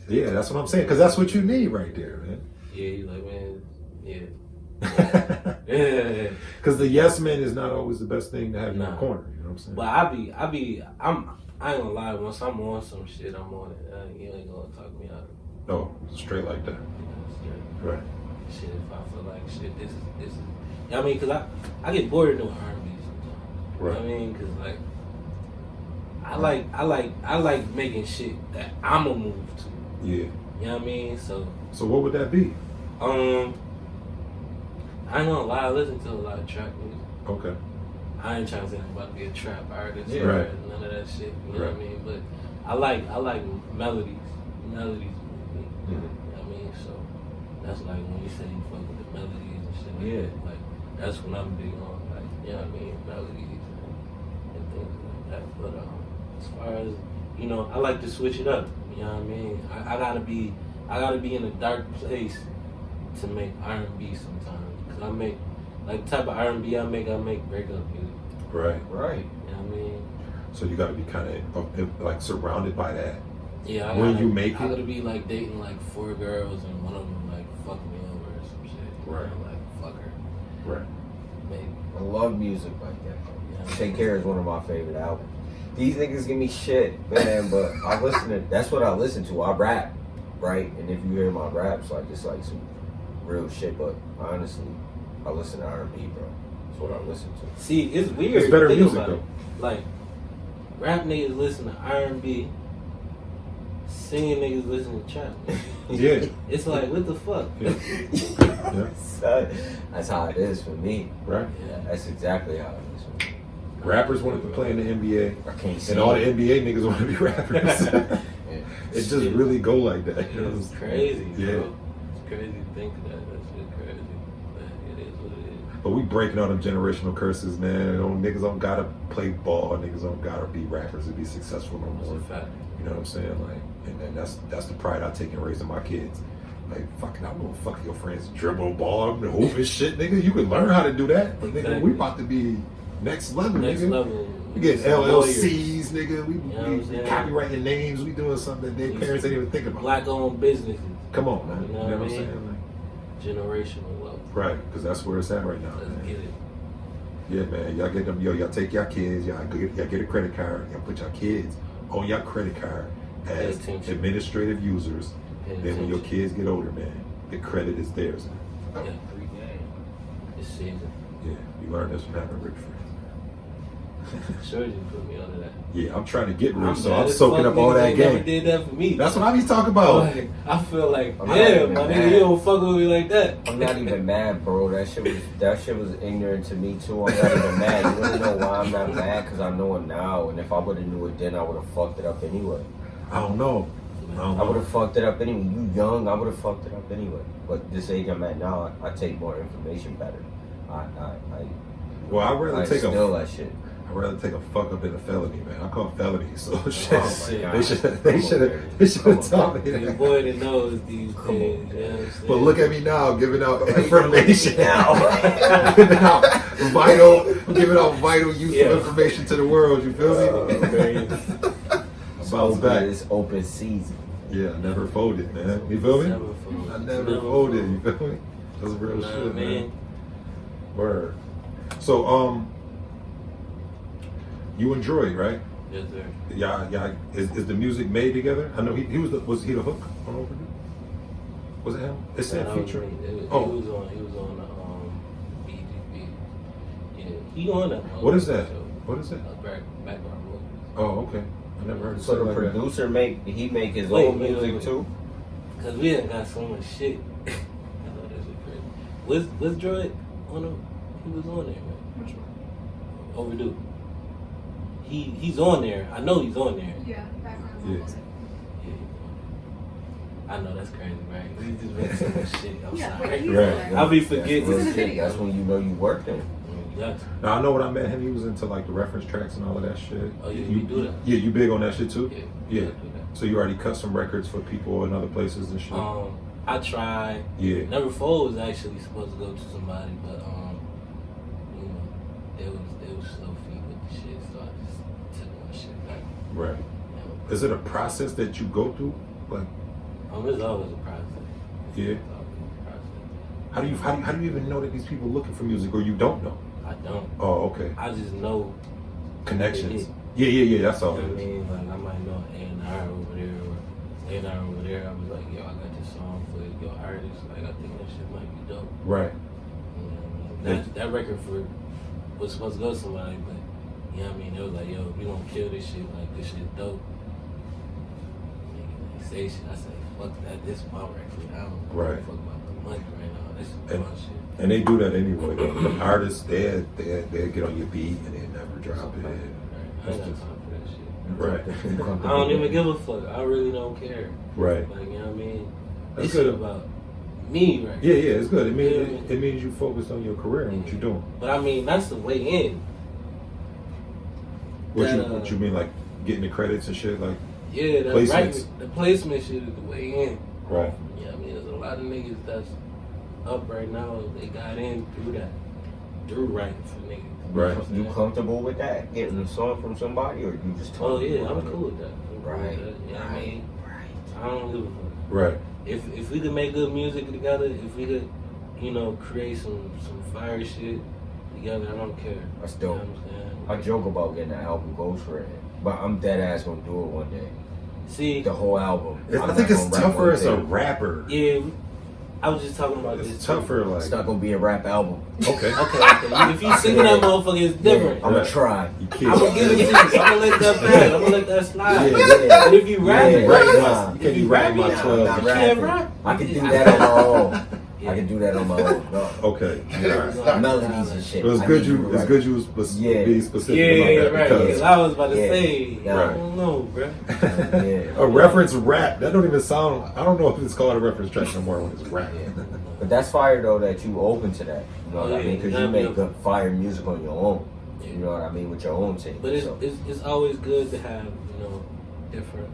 Yeah, that's what I'm saying. Because that's what you need right there, man. Yeah, he's like, man, yeah. Yeah. Because the yes man is not always the best thing to have in Nah. your corner. You know what I'm saying? But I ain't gonna lie, once I'm on some shit, I'm on it. You ain't gonna talk me out of it. No, straight like that. You know, straight. Right. Shit, if I feel like shit, this is. You know what I mean? Because I get bored of doing R&B sometimes. You know what I mean? Because like, I like making shit that I'ma move to. Yeah. You know what I mean? So, So what would that be? I ain't gonna lie, I listen to a lot of trap music. Okay. I ain't trying to say I'm about to be a trap artist Yeah. or Right. none of that shit. You know Right. what I mean? But I like melodies. Melodies move me. Mhm. You know what I mean? So that's like when you say you fuck with the melodies and shit like Yeah. that. Like that's what I'm big on. Like, you know what I mean? Melodies and things like that. But as far as, you know, I like to switch it up. You know what I mean? I gotta be in a dark place to make R&B sometimes. Cause I make like the type of R&B I make breakup music. Right. Right. You know what I mean? So you got to be kind of like surrounded by that. Yeah, When you make I it? gotta be like dating like 4 girls and one of them like fuck me over or some shit. Right. You know, like fuck her, Right. maybe. I love music like that. Yeah. Take Care is one of my favorite albums. These niggas give me shit, man, but I listen to, that's what I listen to. I rap, right? And if you hear my raps, like it's like some real shit, but honestly, I listen to R&B, bro. That's what I listen to. See, it's weird. It's better Think music, about it. though. Like rap niggas listen to R&B, singing niggas listen to trap. Yeah. It's like what the fuck? Yeah. Yeah. Son, that's how it is for me. Right. Yeah. That's exactly how it is for me. Rappers wanted to play in the NBA, I can't see and all the it. NBA niggas want to be rappers. Yeah. It just really go like that. You know? It's crazy, Yeah. bro. It's crazy to think of that. That shit crazy. But it is what it is. But we breaking all them generational curses, man. Niggas don't gotta play ball. Niggas don't gotta be rappers to be successful no It's more. a fact. You know what I'm saying? Like, and that's the pride I take in raising my kids. Like, fucking, I'm gonna fuck your friends dribble ball, hoop and shit, nigga. You can learn how to do that, but nigga, Exactly. we about to be next level, Next nigga. level. We get Some LLCs, nigga. We, know what I'm we saying? copywriting names. We doing something that their These parents didn't even think about. Black-owned businesses. Come on, man. You know You know what what I I'm mean? saying? Generational wealth. Like, right, because that's where it's at right now. Let's Man. get it. Yeah, man. Y'all get them. Y'all take your kids. Y'all get a credit card. Y'all put your kids on your credit card Pay as attention. administrative users. Pay Then when your attention. kids get older, man, the credit is theirs. Yeah, free game. This season. Yeah, you learn this from having rich friends. Sure, you put me under that. Yeah, I'm trying to get rich, so mad I'm as soaking fuck up all niggas that ain't never game. did that for me. That's what I be talking about. Like, I feel like, I'm not damn, even my nigga, mad. you don't fuck with me like that. I'm not even mad, bro. That shit was ignorant to me too. I'm not even mad. You wanna know why I'm not mad? Because I know it now, and if I would have knew it then, I would have fucked it up anyway. I don't know. I would have fucked it up anyway. You young, I would have fucked it up anyway. But this age I'm at now, I take more information better. Well, I'd rather I take steal that shit. I'd rather take a fuck up than a felony, man. I call it felony, so shit. Oh my God. They should have taught me You that. avoiding those these days. Come on, You know what I'm saying? But look at me now, giving out information now. giving out vital, useful information to the world. You feel me? Bounce back. It's open season. Yeah, I never folded, man. You feel me? Never folded. I never Never folded. You feel me? That's real Nah, shit, man. man. Word. So, you and Droid, right? Yes, sir. Yeah. Is the music made together? I know he was he the hook on Overdue? Was it him? It said That was feature. me. Oh. He was on the BGB. Yeah, he on the. What is that? Show. What is that? Background vocals. Oh, okay. I never heard of So the something like that. producer make his Wait, own wait, music wait. too? Cause we done got so much shit. I know that shit crazy. Was Droid on the? He was on there, man. Which one? Overdue. he's on there. I know he's on there. Yeah, background Yeah. vocals. I know that's crazy, right? We just make so much shit. I'm Yeah, sorry. he's Right. there. I'll be That's forgetting. real It's in the shit. video. That's when you know you worked in. Yeah. Now I know when I met him, he was into like the reference tracks and all of that shit. Oh yeah, we do that. Yeah, you big on that shit too. Yeah. Yeah. we do that. So you already cut some records for people in other places and shit. I tried. Yeah. Number 4 was actually supposed to go to somebody, but you know, it was slow feet with the shit, so I just took my shit back. Right. Yeah. Is it a process that you go through? Like, It's always a process. yeah. It's always a process. How do you even know that these people looking for music, or you don't know? I don't. Oh, okay. I just know Connections. Yeah. Yeah. That's You all. know what I it is. mean? Like I might know A&R over there or A&R over there. I was like, yo, I got this song for your artist. Like I think that shit might be dope. Right. You know what I mean? That record was supposed to go to somebody, but you know what I mean? They was like, yo, we gonna kill this shit. Like this shit dope. They say shit. I say, fuck that. This is my record. I don't Right. fuck about the money right now. This is And- my shit. And they do that anyway. The artists, they get on your beat and they never drop it. I ain't got time for that shit. Right. I don't even give a fuck. I really don't care. Right. Like, you know what I mean? That's This shit good. about me, right? Yeah, it's good. It means you focused on your career and what you're doing. But I mean, that's the way in. What you mean, like getting the credits and shit, like Yeah, the Placements. writing, the placement shit is the way in. right? Yeah, I mean, there's a lot of niggas that's up right now. They got in through that, through writing for niggas. Right. You comfortable with that? Getting a song from somebody, or you just Oh talking? yeah, I'm cool with that. I'm cool Right. with that. You know what I mean? Right. I don't give a fuck. Right. If we could make good music together, if we could, you know, create some fire shit together, I don't care. That's You know dope. what I'm saying? I joke about getting the album ghostwritten, but I'm dead ass gonna do it one day. See, The whole album. I I'm think not it's gonna rap tougher one as a thing. rapper. yeah, I was just talking about this. It's too. tougher, like It's not gonna be a rap album. okay. Okay. If you sing that motherfucker, it's different. I'm gonna Right. try. You kid. I'm gonna give it to you. I'm gonna let that pass. I'm gonna let that slide. Yeah. But if you rap it, Yeah, Right. nah. You can't be rapping my Nah, 12. I'm not You can't rapping. rap. I can do that on my own. I can do that on my own. No. Okay. Melodies and shit. It was I good. need You to it's write. good. You was Yeah. being specific Yeah, about that right. because Because I was about to Yeah. say, Yeah. I don't know, bro. Yeah. a reference rap that don't even sound. I don't know if it's called a reference track no more when it's rap. But that's fire though that you open to that. You know what Oh, I mean? yeah, Because yeah, you make yeah. good fire music on your own. Yeah. You know what I mean? With your own team. But So, it's always good to have, you know, different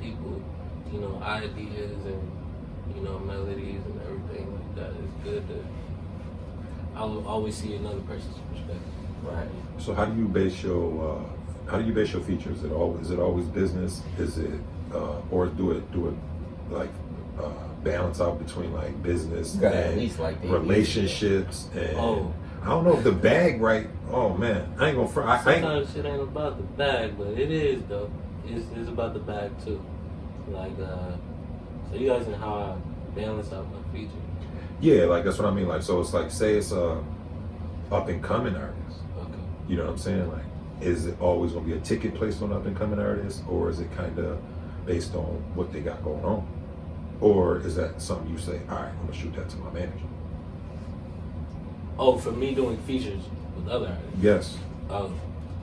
people, you know, ideas and, you know, melodies and everything like that. It's good to always see another person's perspective. right. So how do you base your features? Is it always business? Is it or do it like balance out between like business You gotta at and least like the relationships and Oh. I don't know if the bag right. Oh man, I ain't gonna front. I ain't, Sometimes shit ain't about the bag, but it is though. It's about the bag too. Like so you guys know how I balance out my features. yeah, like that's what I mean. Like so, it's like say it's a up and coming artist. Okay. You know what I'm saying? Like, is it always gonna be a ticket placed on up and coming artists, or is it kind of based on what they got going on, or is that something you say, all right, I'm gonna shoot that to my manager? Oh, for me doing features with other artists. Yes, Oh,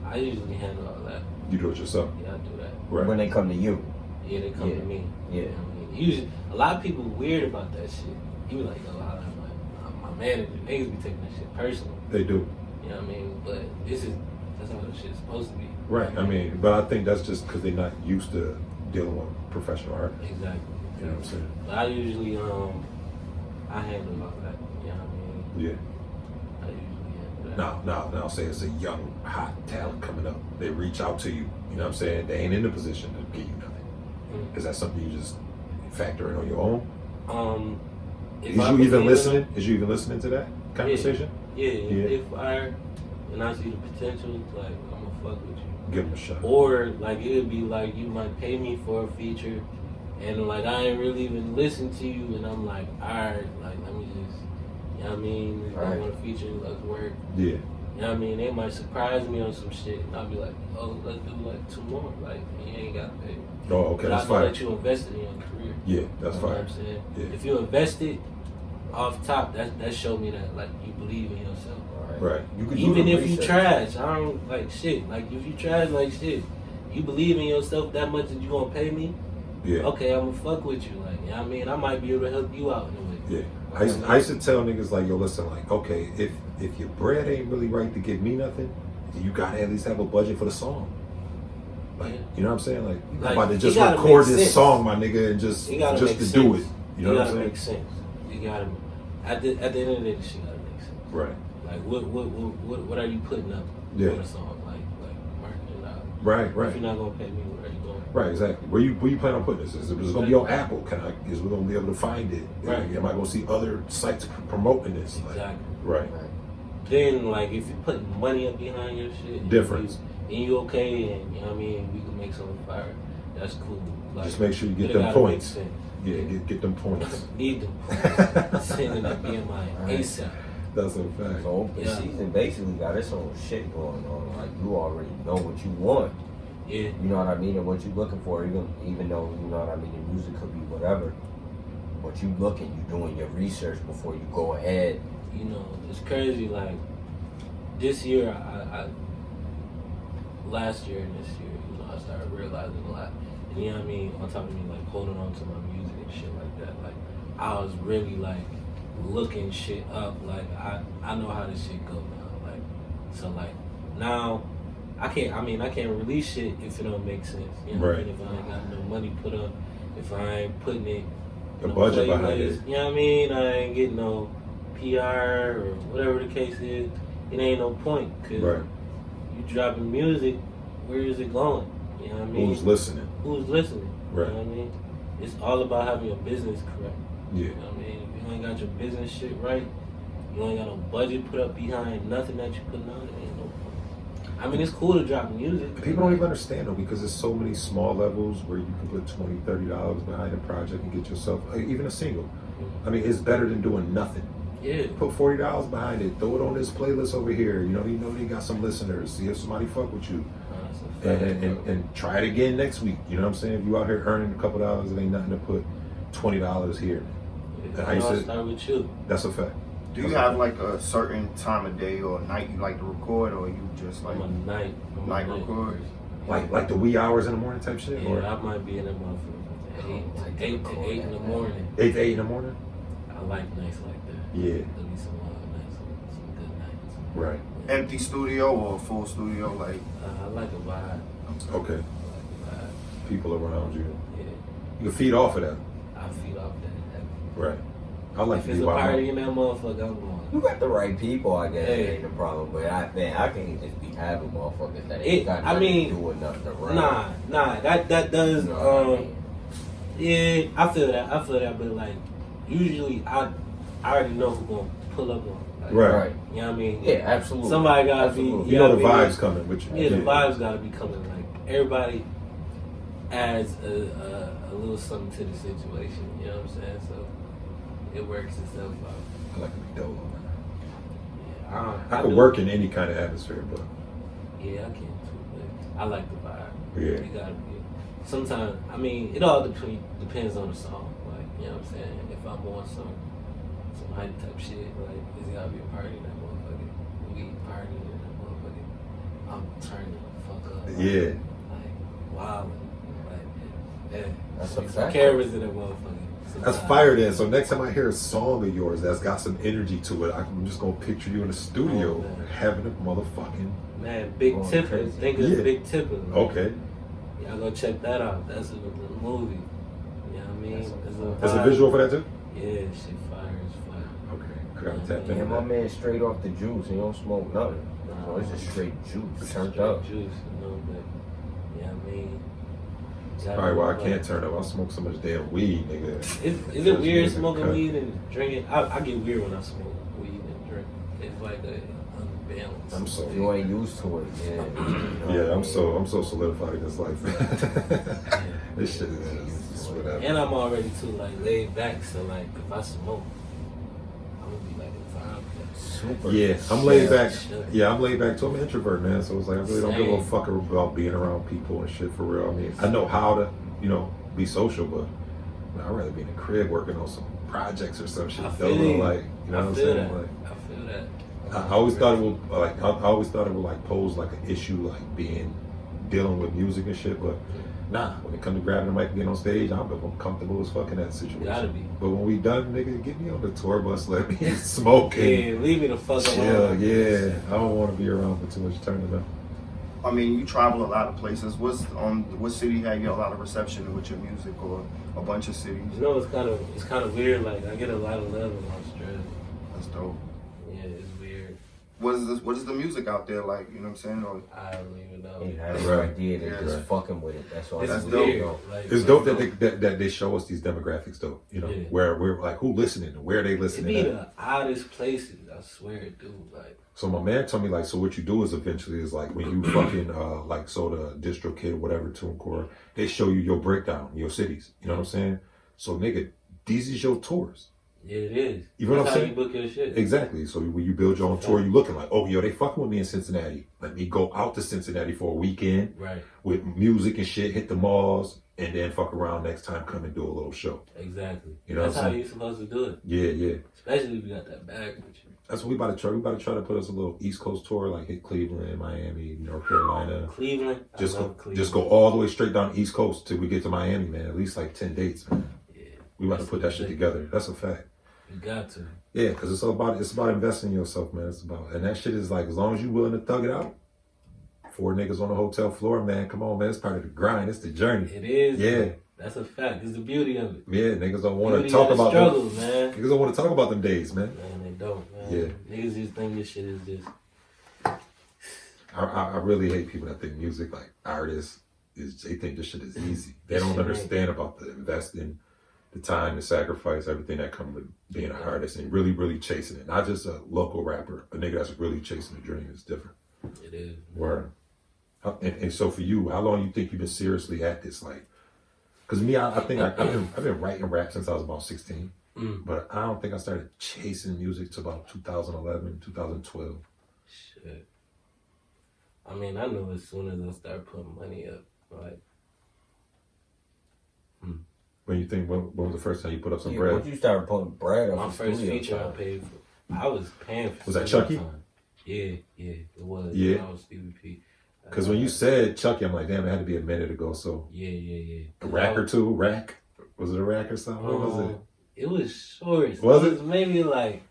I usually handle all that. you do it yourself, Yeah, I do that. right? When they come to you. Yeah, they come Yeah. to me. Yeah. You know what I mean? Usually, a lot of people weird about that shit. You be like, yo, my manager, niggas be taking that shit personal. They do, You know what I mean? But that's how that shit's supposed to be. right? I mean, but I think that's just because they're not used to dealing with professional artists. Exactly. You know what I'm saying? But I usually, I handle all that. You know what I mean? Yeah. I usually handle that. Now, say it's a young, hot talent coming up. They reach out to you. You know what I'm saying? They ain't in the position to give you nothing. Mm. Is that something you just factor in on your own? If Is I you was even in listening? Is you even listening to that conversation? Yeah, Yeah. if I see the potential, like I'm gonna fuck with you. Give them a shot. Or like it would be like you might pay me for a feature, and like I ain't really even listen to you, and I'm like, alright, like let me just, you know what I mean? If I Right. want a feature, let's work. Yeah. You know what I mean? They might surprise me on some shit, and I'll be like, oh, let's do like 2 more. Like you ain't got to pay. Oh, okay, But that's I know fine. that you invested in your career. Yeah, that's You know what fine. I'm saying? Yeah. If you invested, off top, that showed me that like you believe in yourself. Right. You can do Even the if you research. trash, I don't like shit. Like if you trash like shit, you believe in yourself that much that you gonna pay me. Yeah. Okay, I'm gonna fuck with you. Like, you know what I mean, I might be able to help you out in a way. Yeah. I used to tell niggas like, yo, listen, like, okay, if your bread ain't really right to give me nothing, you gotta at least have a budget for the song. Like, you know what I'm saying? Like, I'm Like, about to it just gotta record make this sense. song, my nigga, and just It gotta to make do sense. it. You know what I'm saying? Make sense. You gotta at the end of the day, this shit gotta make sense. Right. Like what are you putting up for the song? Like marketing out. Right. If you're not gonna pay me, where are you going? Right, exactly. Where you plan on putting this? Is it gonna be on Apple? Is we gonna be able to find it? Right. Am I gonna see other sites promoting this? Exactly. Like, right. Then like if you put money up behind your shit, Difference. And you okay, and you know what I mean, we can make something fire. That's cool. Like, Just make sure you get it them gotta make points. sense. Yeah, get them points. Need them. Sending that BMI ASAP. That's a fact. So Open Ceazn basically got its own shit going on. Like you already know what you want. Yeah. You know what I mean, and what you looking for. Even though you know what I mean, the music could be whatever. But you looking, you doing your research before you go ahead. You know, it's crazy. Like this year, I last year and this year, you know, I started realizing a lot. And you know what I mean? On top of me, like holding on to my music and shit like that. Like I was really like looking shit up. Like I know how this shit go now. Like so like now I can't release shit if it don't make sense. You know what I mean? If I ain't got no money put up, if I ain't putting it The budget behind it. You know what I mean? I ain't getting no PR or whatever the case is. It ain't no point because you dropping music. Where is it going? You know what I mean? Who's listening? Who's listening? Right. You know what I mean? It's all about having your business correct. Yeah. You know what I mean? If you ain't got your business shit right, you ain't got no budget put up behind nothing that you putting on, it ain't no point. I mean, it's cool to drop music. People don't even understand though, because there's so many small levels where you can put $20, $30 behind a project and get yourself even a single. I mean, it's better than doing nothing. Yeah. Put $40 behind it. Throw it on this playlist over here. You know they got some listeners. See if somebody fuck with you. And try it again next week. You know what I'm saying? If you out here earning a couple dollars, it ain't nothing to put $20 here. Yeah, I'll start with you. That's a fact. Do you have like a certain time of day or night you like to record, or you just like I'm a night record? Like the wee hours in the morning type shit? Yeah, or I might be in the motherfucker 8 to 8 in the morning. 8 to 8 in the morning? I like nights like that. Yeah. At least some wild nights, some good nights. Right. Empty studio or full studio? Like I like a vibe. Okay. I like a vibe. People around you. Yeah. You can feed off of that. I feed off that. Right. I like If to it's be a wild. party in that motherfucker, I'm going. You got the right people, I guess. Hey. It ain't the problem. But I can't just be having motherfuckers that It- ain't got I nothing mean, to do with nothing around. Nah. That does. You know what I mean? Yeah, I feel that. But like, usually I already know who's gonna pull up on. Like, Right. You know what I mean? Yeah, absolutely. Somebody gotta Absolutely. be. You know the gotta vibes be, coming with you. Yeah, the vibes gotta be coming. Like everybody adds a little something to the situation. You know what I'm saying? So it works itself out. I like to be dolo, man. Yeah, I could do. work in any kind of atmosphere, but Yeah, I can too. But I like the vibe. Yeah. You gotta be. Sometimes, I mean, it all depends on the song. Like, you know what I'm saying? If I'm on some hype type shit, like, it's gotta be a party in that motherfucker. We party in that motherfucker. I'm turning the fuck up. yeah. Like, wow. Like, yeah. That's a Some fact. cameras in that motherfucker. That's fire then. So next time I hear a song of yours that's got some energy to it, I'm just gonna picture you in the studio Oh, man. having a motherfucking Man, Big Going Tipper. crazy. Think of Yeah. Big Tipper. Like, okay. Y'all go check that out. That's a movie. You know what I mean? There's a vibe. visual for that too? Yeah, shit fire is fire. Okay. I gotta tap Yeah, into my that. man straight off the juice. He don't smoke nothing. So it's just straight juice. Turned up. Juice, you know, but you know what I mean? Probably why I can't turn up. I smoke so much damn weed, nigga. Is it weird Music smoking cut. weed and drinking? I get weird when I smoke weed and drink. It's like a unbalance. I'm so You ain't used to it. Yeah. yeah, I'm so solidified in this life. This shit is just whatever. And I'm already too like laid back, so like if I smoke, I'm gonna be like a vibe. Super. Yeah, I'm laid back. Sure. Yeah, I'm laid back too. I'm an introvert, man. So it's like I really don't give a Same. fuck about being around people and shit for real. I mean, I know how to, be social, but man, I'd rather be in the crib working on some projects or some shit. I They'll feel look you. like, you know what I'm saying? Like, I feel that. I always thought it would like. I always thought it would like pose like an issue, like dealing with music and shit. But nah, when it comes to grabbing the mic and getting on stage, I'm comfortable as fuck in that situation. Gotta be. But when we done, nigga, get me on the tour bus, let me smoke and Yeah, leave me the fuck alone. yeah. I don't want to be around for too much turning up. I mean, you travel a lot of places. What city had you a lot of reception with your music, or a bunch of cities? You know, it's kind of weird. Like I get a lot of love in Australia. That's dope. Yeah, it's weird. What is the music out there like? You know what I'm saying? Or, I don't even know. He had no idea. They're just fucking with it. That's all. It's That's weird. dope. Like, It's dope that they show us these demographics though. You know, Yeah. where we're like, who listening and where they it listening be at. the oddest places. I swear it do. Like So my man told me like, so what you do is eventually is like when you fucking like so the DistroKid, whatever, TuneCore, they show you your breakdown, your cities. You know what I'm saying? So nigga, these is your tours. yeah, it is. You know what I'm That's how saying? you book your shit. Exactly. So when you build your own tour, you looking like, oh yo, they fucking with me in Cincinnati. Let me go out to Cincinnati for a weekend Right. with music and shit, hit the malls, and then fuck around next time, come and do a little show. Exactly. You know That's what how I'm saying? you're supposed to do it. Yeah. Especially if you got that bag with you. That's what we about to try. We about to try to put us a little East Coast tour, like hit Cleveland, Miami, North Carolina. Cleveland. Just I go, love Cleveland. just go all the way straight down the East Coast till we get to Miami, man. At least like 10 dates, man. Yeah. We about to That's put that the shit thing. together. That's a fact. You got to. Yeah, because it's about investing in yourself, man. It's about, and that shit is like, as long as you willing to thug it out. 4 niggas on the hotel floor, man. Come on, man. It's part of the grind. It's the journey. It is. Yeah. Man. That's a fact. It's the beauty of it. Yeah, niggas don't want to Beauty talk of the about struggle, them. man. Niggas don't want to talk about them days, man. Man, they don't, man. Yeah. Niggas just think this shit is just. I really hate people that think music, like artists, they think this shit is easy. They This don't shit understand about the investing, the time, the sacrifice, everything that comes with being an artist and really, really chasing it. Not just a local rapper, a nigga that's really chasing the dream is different. It is. Word. And so for you, how long you think you've been seriously at this? Like, because me, I think I've been writing rap since I was about 16. But I don't think I started chasing music till about 2011, 2012. Shit. I mean, I know as soon as I start putting money up, like. When you think, when was the first time you put up some Yeah, bread? once you started putting bread My off the first studio feature I time. paid for. I was paying for. Was that studio Chucky? time. Yeah, it was. Yeah. When I was Stevie P. Because when you said Chucky, I'm like, damn, it had to be a minute ago. So Yeah. a rack or two, rack? Was it a rack or something? What was it? It was short. Was it? it? Was maybe like,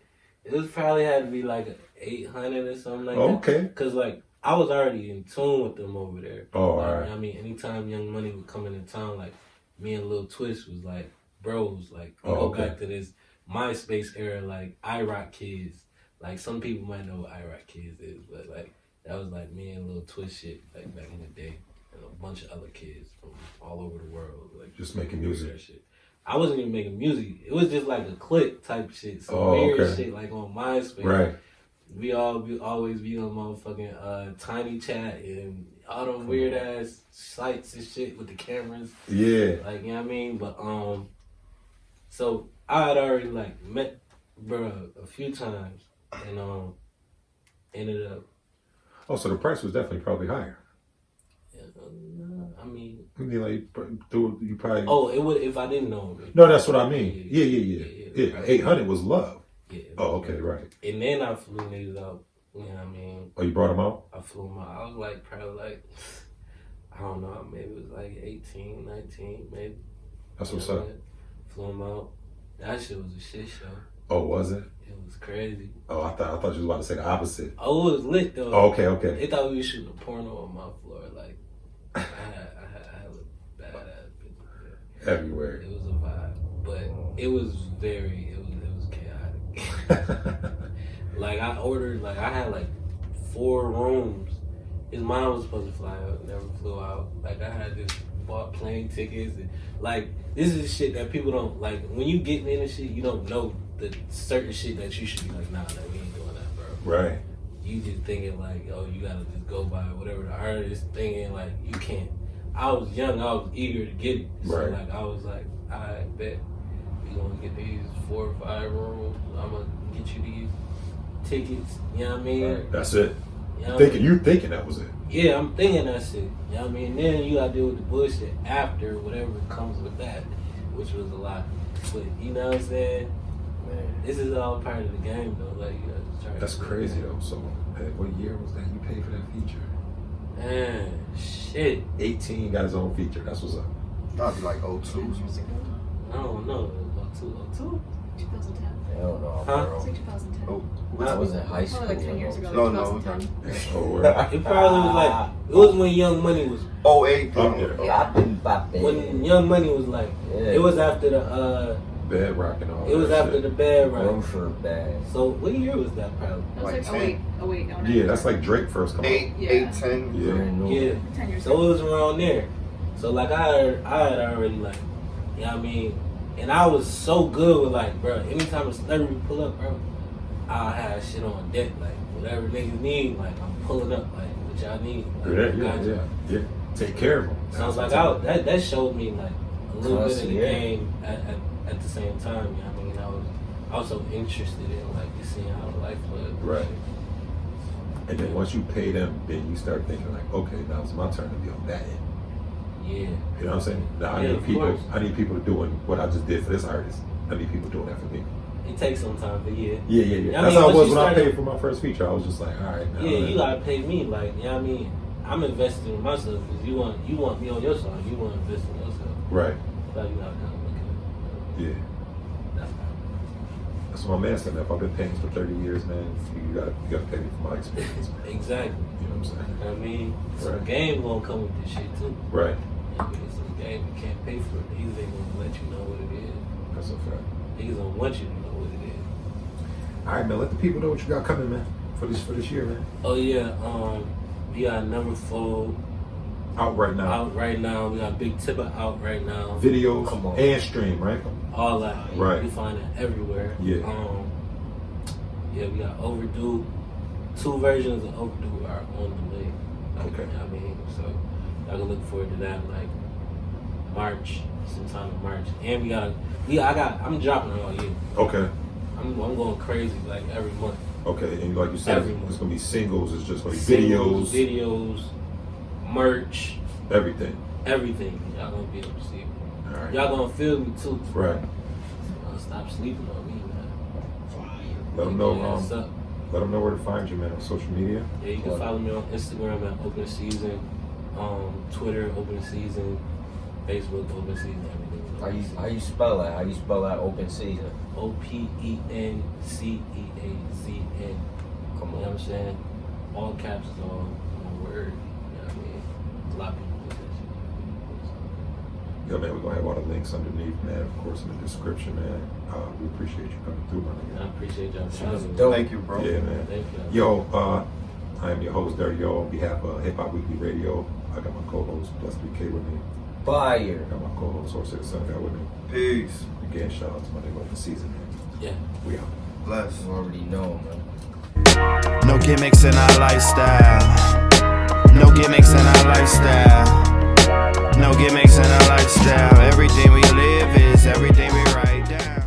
it was probably had to be like a 800 or something like that. Okay. Cause like I was already in tune with them over there. Oh, like, alright. I mean, anytime Young Money would come into town, like me and Lil Twist was like bros. Like we go back to this MySpace era, like I Rock Kids. Like some people might know what I Rock Kids is, but like that was like me and Lil Twist shit, like back in the day, and a bunch of other kids from all over the world, like Just making music. that shit. I wasn't even making music. It was just like a click type shit. Some Oh, weird okay. shit like on MySpace. Right. We always be on motherfucking Tiny Chat and all them weird ass sites and shit with the cameras. Yeah. Like, you know what I mean? But so I had already like met bruh a few times and ended up Oh, so the price was definitely probably higher. I mean, I mean, like, you probably. oh, it would if I didn't know him. No, that's what I mean. Yeah. Right. 800 was love. Yeah. Oh, okay, right. And then I flew niggas out. You know what I mean? Oh, you brought them out? I flew them out. I was like probably like, I don't know, maybe it was like 18, 19, maybe. That's You what's know up. what I mean? Flew them out. That shit was a shit show. Oh, was it? It was crazy. Oh, I thought you was about to say the opposite. Oh, it was lit though. Oh, okay. They thought we was shooting a porno on my floor. Like, I had a badass bitch there. Everywhere. It was a vibe, but it was chaotic. Like I ordered, like I had like 4 rooms. His mom was supposed to fly out, never flew out. Like I had just bought plane tickets and like this is shit that people don't like. When you get into shit, you don't know the certain shit that you should be like, nah, we ain't doing that, bro. Right. You just thinking like, oh, you gotta just go by whatever the artist thinking, like you can't. I was young, I was eager to get it. So Right. like I was like, I bet we gonna get these 4 or 5 rooms. I'm gonna get you these tickets. You know what I mean? Right. That's it. You know what I mean? You thinking that was it. Yeah, I'm thinking that shit. You know what I mean? Then you gotta deal with the bullshit after, whatever comes with that. which was a lot. But you know what I'm saying? Man. This is all part of the game, though. Like, you gotta just try. That's crazy though. So, what year was that you paid for that feature? Man, shit. 18 got his own feature. That's what's up. That'd be like 02. I don't know. About 202. 2010. Hell no, Huh? bro. It's like 2010. Oh, I was in high school. Probably like 10 years ago. No, no, 2010. Oh, word. It probably was like, it was when Young Money was, 08. Up there. Yeah, I've been popping. when Young Money was like, Yeah. it was after the, Bedrock and all it was that after shit. the bad right. Grocer bag. So what year was that probably? That was Like like 08, 09. Yeah, that's like Drake first come 8, out. Yeah. 8, 10. Yeah. Brand new. Yeah. 10 years So ago. it was around there. So like I had already like, you know what I mean? And I was so good with like, bro, anytime a celebrity pull up, bro, I'll have shit on deck. Like whatever niggas need, like I'm pulling up, like what y'all need. Like, Yeah. Take care of him. So I was like, that showed me like a little bit of the game at the same time. You know what I mean? I was also interested in like just seeing how life was. Right. And then once you pay them, then you start thinking like, okay, now it's my turn to be on that end. Yeah. You know what I'm saying? Now I Yeah, need of people. course. I need people doing what I just did for this artist. I need people doing that for me. It takes some time, but yeah. Yeah. I That's mean, how it once was you when I started- paid for my first feature. I was just like, all right. Now Yeah, you gotta pay me, like, you know what I mean? I'm investing in myself because you want me on your side. You want to invest in yourself. Right. So you gotta kind of look at it. Yeah. That's That's what my man said. If I've been paying for 30 years, man, you gotta pay me for my experience, man. exactly. You know what I'm saying? You know what I mean? So Right. the game gonna come with this shit too. Right. You know what I mean? So the game, you can't pay for it. Niggas ain't gonna let you know what it is. That's a fact. Niggas don't want you to know what it is. All right, man. Let the people know what you got coming, man, for this year, man. Oh yeah, we got number 4 Out right now. out right now. We got Big Tipper out right now. Videos Come on. and stream, right? All that. Right. You find it everywhere. Yeah. Yeah, we got Overdue. 2 versions of Overdue are on the way. Like, Okay. You know what I mean? So y'all can look forward to that like March, sometime in March. And I'm dropping it all year. Okay. I'm going crazy like every month. Okay. And like you said, Every month. it's gonna be singles. It's just gonna be Singles, videos, videos, merch, everything. everything. Y'all gonna be able to see. All right. Y'all gonna feel me too. Right. Stop sleeping on me, man. Let them know. What's up? Let them know where to find you, man, on social media. Yeah, you can follow me on Instagram at Open Ceazn, Twitter Open Ceazn, Facebook Open Ceazn, everything. How you spell that? How you spell that open season? OPENCEAZN. Come You know what I'm on. saying? All caps is all one word. You know what I mean? A lot of people do that shit. Yeah, man, we're gonna have all the links underneath, man. Of course, in the description, man. We appreciate you coming through, my I nigga. appreciate y'all for That was having me. dope. Thank you, bro. Yeah, man. Thank you. Yo, I am your host, Dirty O, on behalf of Hip Hop Weekly Radio. I got my co-host, Plus 3K with me. Fire. I got my co-host, Horse the Sun, got with me. Peace. Again, shout out to my nigga Open Ceazn, man. Yeah. We out. Bless. You already know, man. No gimmicks in our lifestyle. No gimmicks in our lifestyle. No gimmicks in our lifestyle. Everything we live is everything we write down.